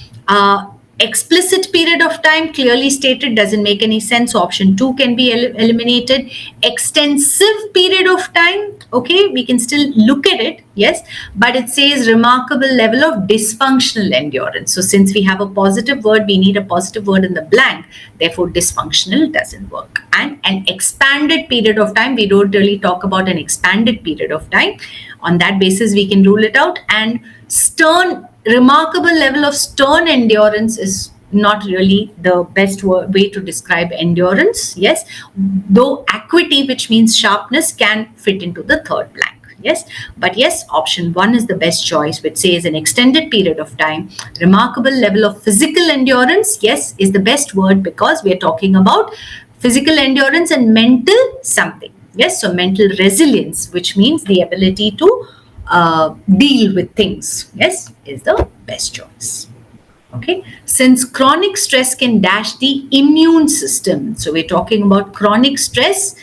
explicit period of time clearly stated doesn't make any sense, so option 2 can be eliminated. Extensive period of time, okay, we can still look at it, yes, but it says remarkable level of dysfunctional endurance. So since we have a positive word, we need a positive word in the blank, therefore dysfunctional doesn't work. And an expanded period of time, we don't really talk about an expanded period of time. On that basis, we can rule it out. And remarkable level of stern endurance is not really the best way to describe endurance. Yes, though acuity, which means sharpness, can fit into the third blank. Yes, but yes, option 1 is the best choice, which says an extended period of time, remarkable level of physical endurance. Yes, is the best word, because we are talking about physical endurance and mental something. Yes, so mental resilience, which means the ability to deal with things. Yes, is the best choice. Okay, since chronic stress can dash the immune system, so we're talking about chronic stress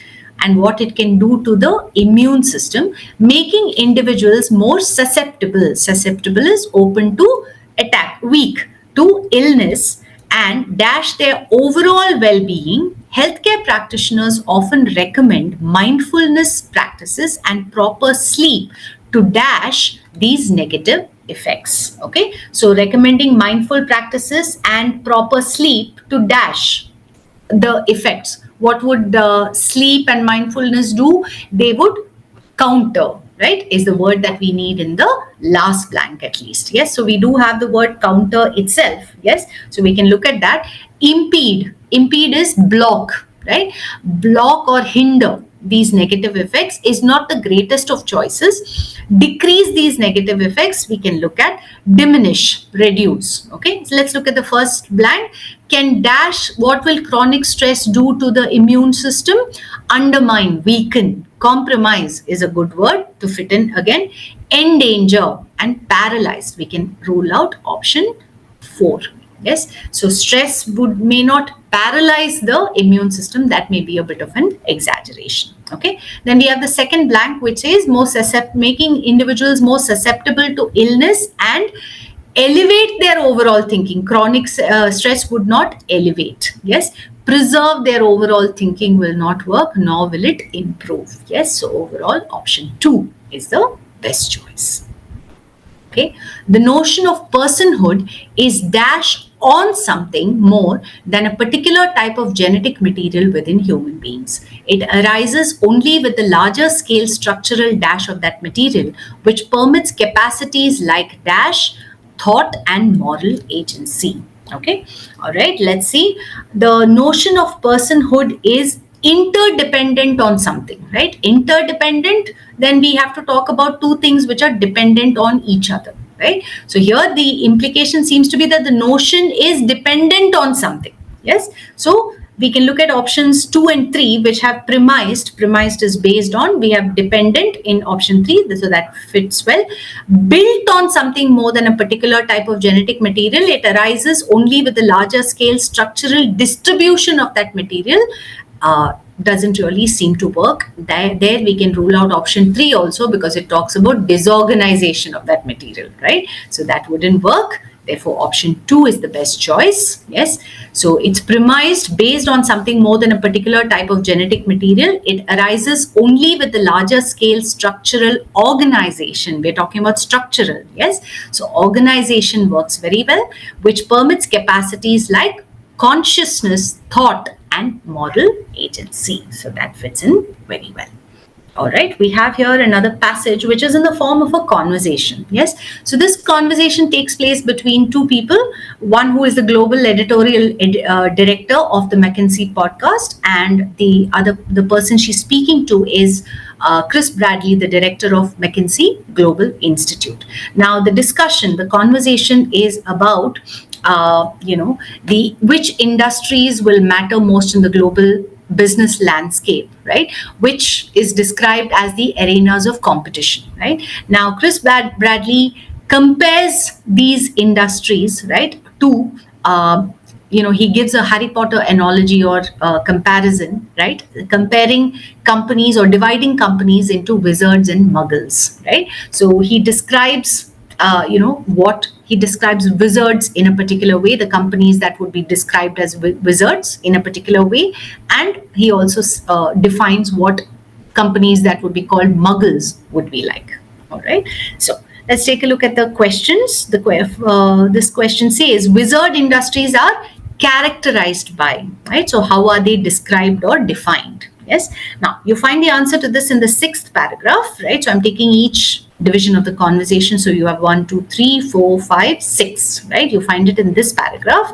and what it can do to the immune system, making individuals more susceptible. Susceptible is open to attack, weak to illness, and dash their overall well-being. Healthcare practitioners often recommend mindfulness practices and proper sleep to dash these negative effects. Okay, so recommending mindful practices and proper sleep to dash the effects. What would sleep and mindfulness do? They would counter, right, is the word that we need in the last blank at least. Yes, so we do have the word counter itself. Yes, so we can look at that. Impede, impede is block, right? Block or hinder these negative effects is not the greatest of choices. Decrease these negative effects, we can look at diminish, reduce. Okay, so let's look at the first blank. Can dash, what will chronic stress do to the immune system? Undermine, weaken, compromise is a good word to fit in again. Endanger and paralyzed, we can rule out option 4. Yes, so stress may not paralyze the immune system. That may be a bit of an exaggeration. Okay, then we have the second blank, which is making individuals more susceptible to illness and elevate their overall thinking. Chronic stress would not elevate. Yes, preserve their overall thinking will not work, nor will it improve. Yes, so overall option 2 is the best choice. Okay, the notion of personhood is dash on something more than a particular type of genetic material within human beings. It arises only with the larger scale structural dash of that material, which permits capacities like dash, thought, and moral agency. Okay, all right, let's see. The notion of personhood is interdependent on something, right? Interdependent, then we have to talk about two things which are dependent on each other, right? So here the implication seems to be that the notion is dependent on something. Yes, so we can look at options 2 and 3, which have premised. Premised is based on, we have dependent in option 3, so that fits well. Built on something more than a particular type of genetic material, it arises only with the larger scale structural distribution of that material. Doesn't really seem to work. There we can rule out option 3 also, because it talks about disorganization of that material, right? So that wouldn't work. Therefore, option 2 is the best choice. Yes. So it's premised based on something more than a particular type of genetic material. It arises only with the larger scale structural organization. We're talking about structural. Yes. So organization works very well, which permits capacities like consciousness, thought, and moral agency. So that fits in very well. All right, we have here another passage which is in the form of a conversation. Yes, so this conversation takes place between two people, one who is the global editorial director of the McKinsey podcast, and the person she's speaking to is Chris Bradley, the director of McKinsey Global Institute. Now, the conversation is about which industries will matter most in the global business landscape, right, which is described as the arenas of competition, right? Now, Chris Bradley compares these industries, right, to he gives a Harry Potter analogy or comparison, right, comparing companies or dividing companies into wizards and muggles, right? So he describes he describes wizards in a particular way, the companies that would be described as wizards in a particular way, and he also defines what companies that would be called muggles would be like. All right, so let's take a look at the questions. This question says, wizard industries are characterized by, right? So how are they described or defined? Yes. Now, you find the answer to this in the 6th paragraph, right? So I'm taking each division of the conversation. So you have 1, 2, 3, 4, 5, 6, right? You find it in this paragraph.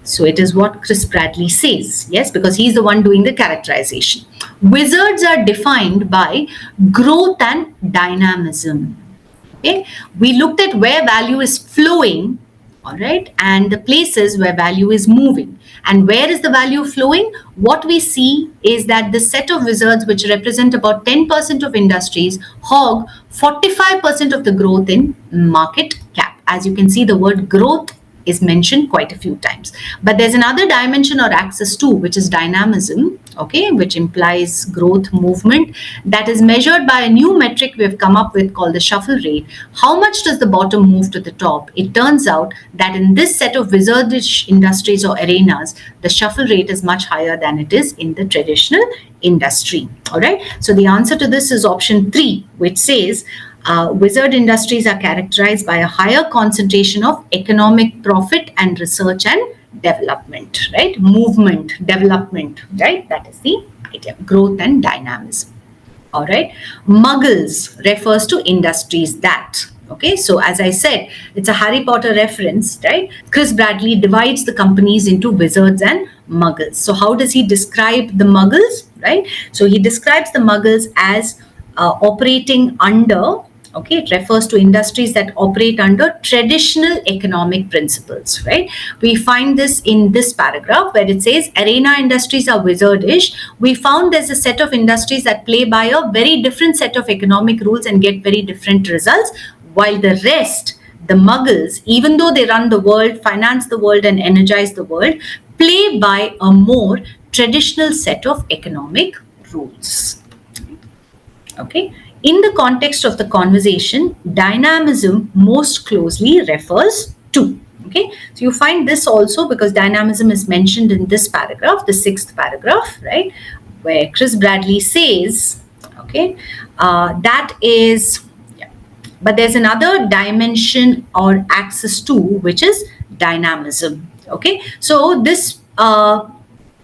So it is what Chris Bradley says, yes, because he's the one doing the characterization. Wizards are defined by growth and dynamism. Okay, we looked at where value is flowing, all right, and the places where value is moving. And where is the value flowing? What we see is that the set of wizards, which represent about 10% of industries, hog 45% of the growth in market cap. As you can see, the word growth is mentioned quite a few times. But there's another dimension or axis too, which is dynamism, okay, which implies growth movement, that is measured by a new metric we have come up with called the shuffle rate. How much does the bottom move to the top? It turns out that in this set of wizardish industries or arenas, the shuffle rate is much higher than it is in the traditional industry. All right. So the answer to this is option 3, which says wizard industries are characterized by a higher concentration of economic profit and research and development, right? Movement, development, right? That is the idea, growth and dynamism. All right. Muggles refers to industries that, okay, so as I said, it's a Harry Potter reference, right? Chris Bradley divides the companies into wizards and muggles. So how does he describe the muggles, right? So he describes the muggles as operating under, okay, it refers to industries that operate under traditional economic principles, right? We find this in this paragraph where it says arena industries are wizardish. We found there's a set of industries that play by a very different set of economic rules and get very different results, while the rest, the muggles, even though they run the world, finance the world and energize the world, play by a more traditional set of economic rules. Okay. In the context of the conversation, dynamism most closely refers to. Okay, so you find this also because dynamism is mentioned in this paragraph, the 6th paragraph, right, where Chris Bradley says, okay, that is, yeah, but there's another dimension or axis too, which is dynamism. Okay, so this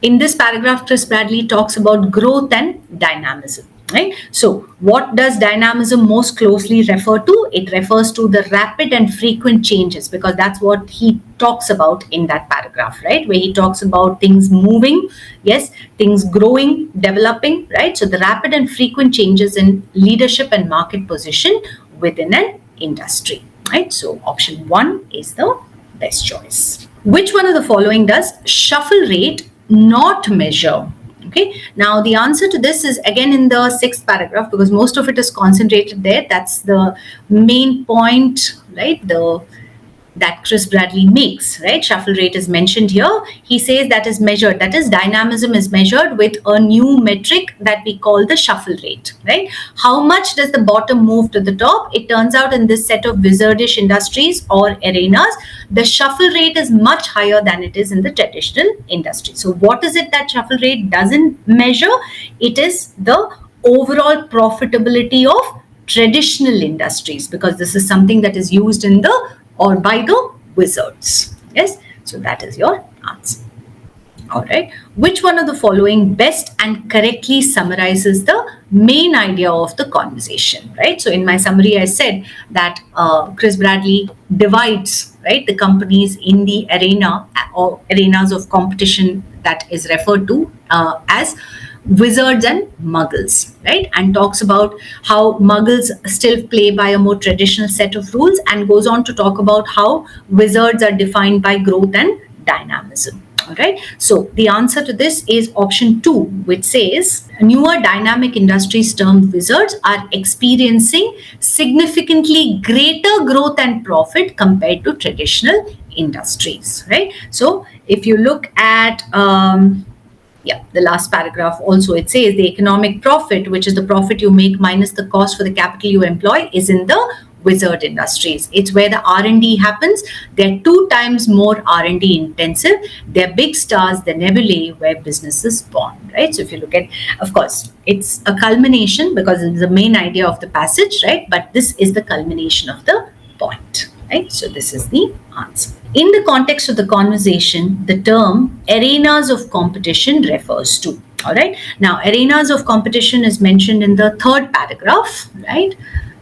in this paragraph, Chris Bradley talks about growth and dynamism. Right. So what does dynamism most closely refer to? It refers to the rapid and frequent changes, because that's what he talks about in that paragraph, right? Where he talks about things moving, yes, things growing, developing, right? So the rapid and frequent changes in leadership and market position within an industry, right? So option 1 is the best choice. Which one of the following does shuffle rate not measure? Okay, now the answer to this is again in the 6th paragraph, because most of it is concentrated there. That's the main point, right? That Chris Bradley makes, right? Shuffle rate is mentioned here. He says that is measured, that is dynamism is measured with a new metric that we call the shuffle rate, right? How much does the bottom move to the top? It turns out in this set of wizardish industries or arenas, the shuffle rate is much higher than it is in the traditional industry. So what is it that shuffle rate doesn't measure? It is the overall profitability of traditional industries, because this is something that is used in the or by the wizards. Yes, so that is your answer. All right. Which one of the following best and correctly summarizes the main idea of the conversation, right? So in my summary, I said that Chris Bradley divides, right, the companies in the arena or arenas of competition that is referred to as wizards and muggles, right, and talks about how muggles still play by a more traditional set of rules, and goes on to talk about how wizards are defined by growth and dynamism. All right, so the answer to this is option 2, which says newer dynamic industries termed wizards are experiencing significantly greater growth and profit compared to traditional industries, right? So if you look at the last paragraph also, it says the economic profit, which is the profit you make minus the cost for the capital you employ, is in the wizard industries. It's where the R&D happens. They're 2 times more R&D intensive. They're big stars, the nebulae where business is born, right? So if you look at, of course, it's a culmination because it's the main idea of the passage, right? But this is the culmination of the point, right? So this is the answer. In the context of the conversation, the term arenas of competition refers to. All right. Now, arenas of competition is mentioned in the 3rd paragraph, right?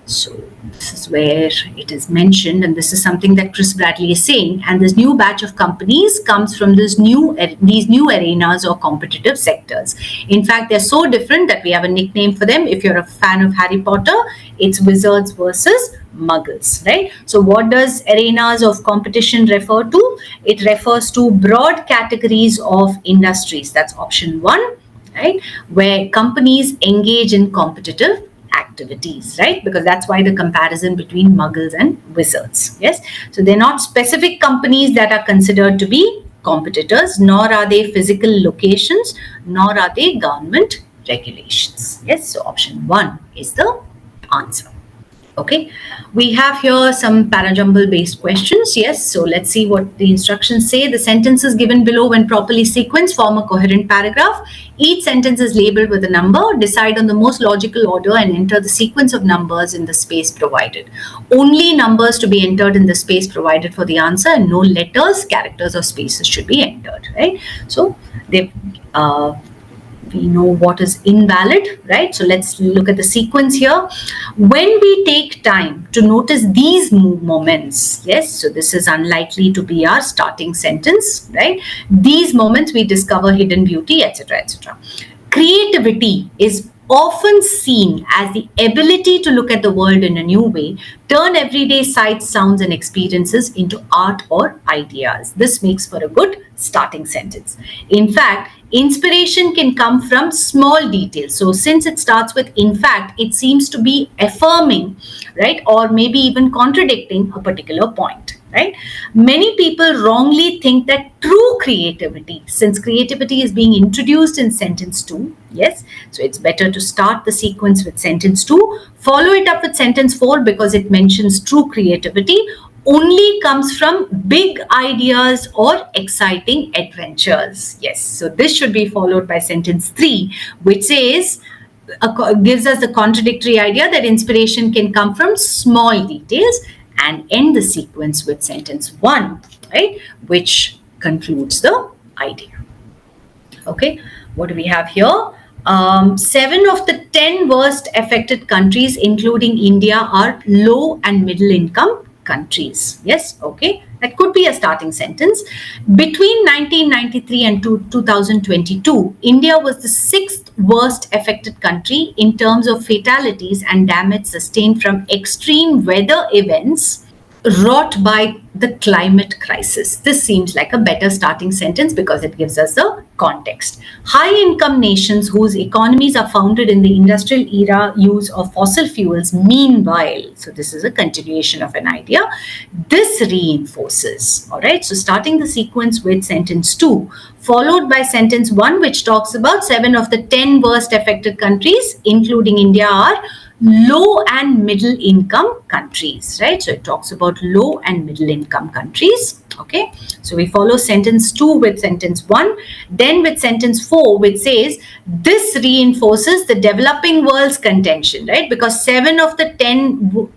So this is where it is mentioned, and this is something that Chris Bradley is saying. And this new batch of companies comes from these new arenas or competitive sectors. In fact, they're so different that we have a nickname for them. If you're a fan of Harry Potter, it's Wizards versus Muggles, right? So what does arenas of competition refer to? It refers to broad categories of industries. That's option 1, right? Where companies engage in competitive activities, right? Because that's why the comparison between muggles and wizards. Yes. So they're not specific companies that are considered to be competitors, nor are they physical locations, nor are they government regulations. Yes. So option 1 is the answer. Okay, we have here some parajumble based questions. Yes, so let's see what the instructions say. The sentences given below, when properly sequenced, form a coherent paragraph. Each sentence is labeled with a number. Decide on the most logical order and enter the sequence of numbers in the space provided. Only numbers to be entered in the space provided for the answer, and no letters, characters, or spaces should be entered, right? So they've we know what is invalid, right? So let's look at the sequence here. When we take time to notice these moments, yes, so this is unlikely to be our starting sentence, right? These moments we discover hidden beauty, etc., etc. Creativity is often seen as the ability to look at the world in a new way, turn everyday sights, sounds, and experiences into art or ideas. This makes for a good starting sentence. In fact, inspiration can come from small details. So since it starts with in fact, it seems to be affirming, right? Or maybe even contradicting a particular point. Right? Many people wrongly think that true creativity, since creativity is being introduced in sentence 2, yes, so it's better to start the sequence with sentence 2, follow it up with sentence 4 because it mentions true creativity only comes from big ideas or exciting adventures. Yes, so this should be followed by sentence 3, which says, gives us the contradictory idea that inspiration can come from small details, and end the sequence with sentence 1, right, which concludes the idea. Okay, what do we have here? 7 of the 10 worst affected countries, including India, are low and middle income countries. Yes, okay, that could be a starting sentence. Between 1993 and 2022, India was the 6th worst affected country in terms of fatalities and damage sustained from extreme weather events wrought by the climate crisis. This seems like a better starting sentence because it gives us the context. High-income nations whose economies are founded in the industrial era use of fossil fuels, meanwhile, so this is a continuation of an idea, this reinforces, all right? So starting the sequence with sentence 2, followed by sentence 1, which talks about 7 of the 10 worst affected countries, including India, are low and middle income countries, right? So it talks about low and middle income countries. Okay, so we follow sentence 2 with sentence 1, then with sentence 4, which says this reinforces the developing world's contention, right? Because 7 of the 10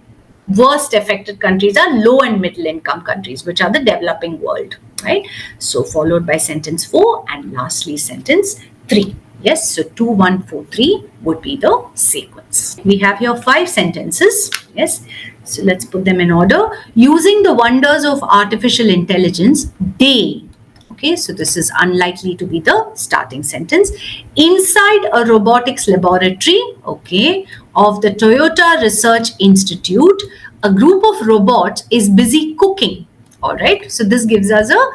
worst affected countries are low and middle income countries, which are the developing world, right? So followed by sentence 4 and lastly sentence 3. Yes, so 2, 1, 4, 3 would be the sequence. We have here 5 sentences. Yes, so let's put them in order. Using the wonders of artificial intelligence, they, okay, so this is unlikely to be the starting sentence. Inside a robotics laboratory, okay, of the Toyota Research Institute, a group of robots is busy cooking. All right, so this gives us a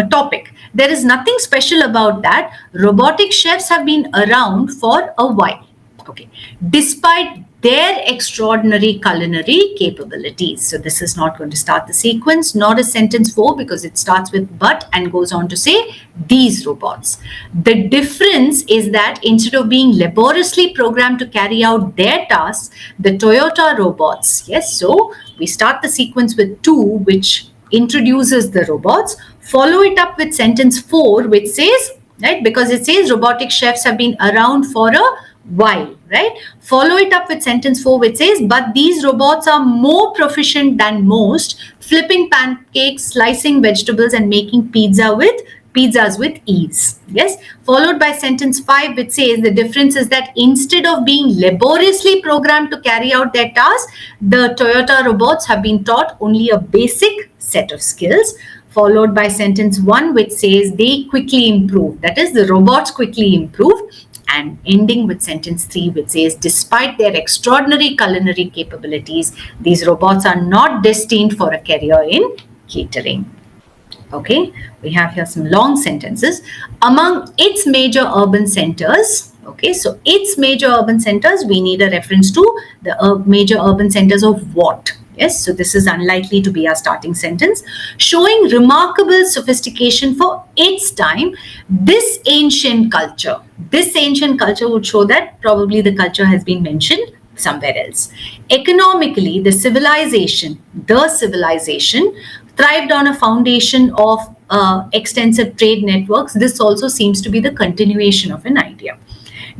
topic. There is nothing special about that. Robotic chefs have been around for a while. Okay, despite their extraordinary culinary capabilities. So this is not going to start the sequence, nor is sentence 4, because it starts with but and goes on to say these robots. The difference is that instead of being laboriously programmed to carry out their tasks, the Toyota robots, yes, so we start the sequence with 2, which introduces the robots, follow it up with sentence 4, which says, right, because it says robotic chefs have been around for a while, right? Follow it up with sentence 4, which says, but these robots are more proficient than most, flipping pancakes, slicing vegetables, and making pizza with pizzas with ease. Yes, followed by sentence 5, which says the difference is that instead of being laboriously programmed to carry out their task, the Toyota robots have been taught only a basic set of skills. Followed by sentence 1, which says they quickly improve. That is, the robots quickly improve. And ending with sentence 3, which says despite their extraordinary culinary capabilities, these robots are not destined for a career in catering. Okay, we have here some long sentences. Among its major urban centers, okay, so its major urban centers, we need a reference to the major urban centers of what? Yes, so this is unlikely to be our starting sentence. Showing remarkable sophistication for its time, this ancient culture would show that probably the culture has been mentioned somewhere else. Economically, the civilization thrived on a foundation of extensive trade networks. This also seems to be the continuation of an idea.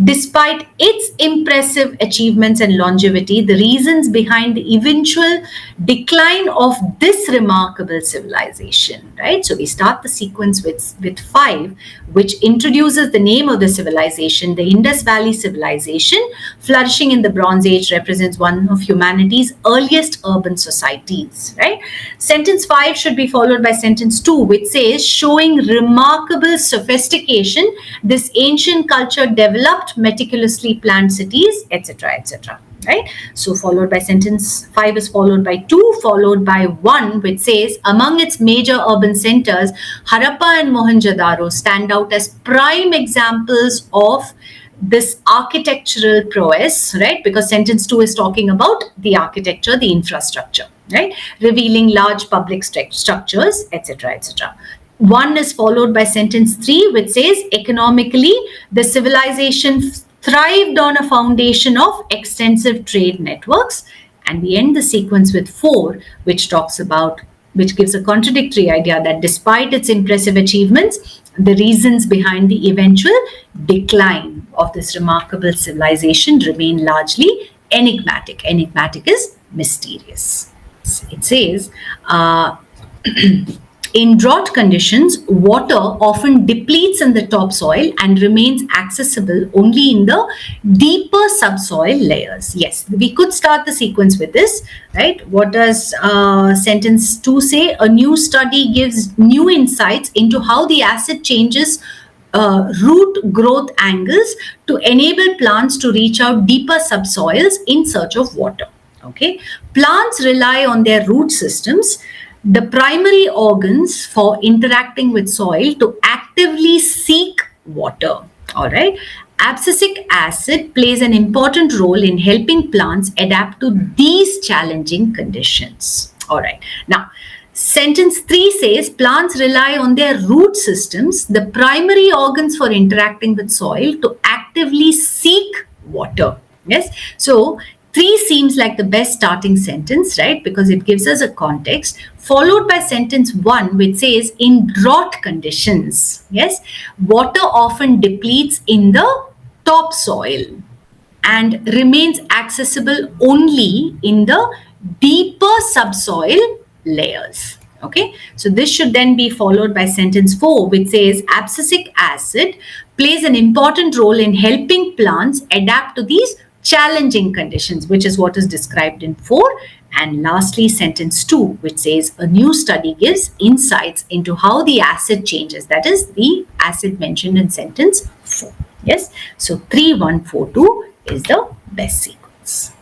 Despite its impressive achievements and longevity, the reasons behind the eventual decline of this remarkable civilization, right? So we start the sequence with 5, which introduces the name of the civilization. The Indus Valley civilization, flourishing in the Bronze Age, represents one of humanity's earliest urban societies, right? Sentence 5 should be followed by sentence 2, which says, showing remarkable sophistication, this ancient culture developed meticulously planned cities, etc., etc. Right? So followed by sentence 5 is followed by 2, followed by 1, which says among its major urban centers, Harappa and Mohenjo-daro stand out as prime examples of this architectural prowess, right? Because sentence 2 is talking about the architecture, the infrastructure, right? Revealing large public structures, etc., etc. 1 is followed by sentence 3, which says economically, the civilization thrived on a foundation of extensive trade networks. And we end the sequence with 4, which gives a contradictory idea that despite its impressive achievements, the reasons behind the eventual decline of this remarkable civilization remain largely enigmatic. Enigmatic is mysterious. It says, in drought conditions, water often depletes in the topsoil and remains accessible only in the deeper subsoil layers. Yes, we could start the sequence with this, right? What does sentence 2 say? A new study gives new insights into how the acid changes root growth angles to enable plants to reach out deeper subsoils in search of water. Okay, plants rely on their root systems, the primary organs, for interacting with soil to actively seek water. All right. Abscisic acid plays an important role in helping plants adapt to these challenging conditions. All right. Now, sentence 3 says plants rely on their root systems, the primary organs, for interacting with soil to actively seek water. Yes. So 3 seems like the best starting sentence, right? Because it gives us a context, followed by sentence 1, which says in drought conditions, yes, water often depletes in the topsoil and remains accessible only in the deeper subsoil layers. Okay, so this should then be followed by sentence 4, which says abscisic acid plays an important role in helping plants adapt to these challenging conditions, which is what is described in 4. And lastly, sentence 2, which says a new study gives insights into how the acid changes. That is the acid mentioned in sentence 4. Yes, so 3, 1, 4, 2 is the best sequence.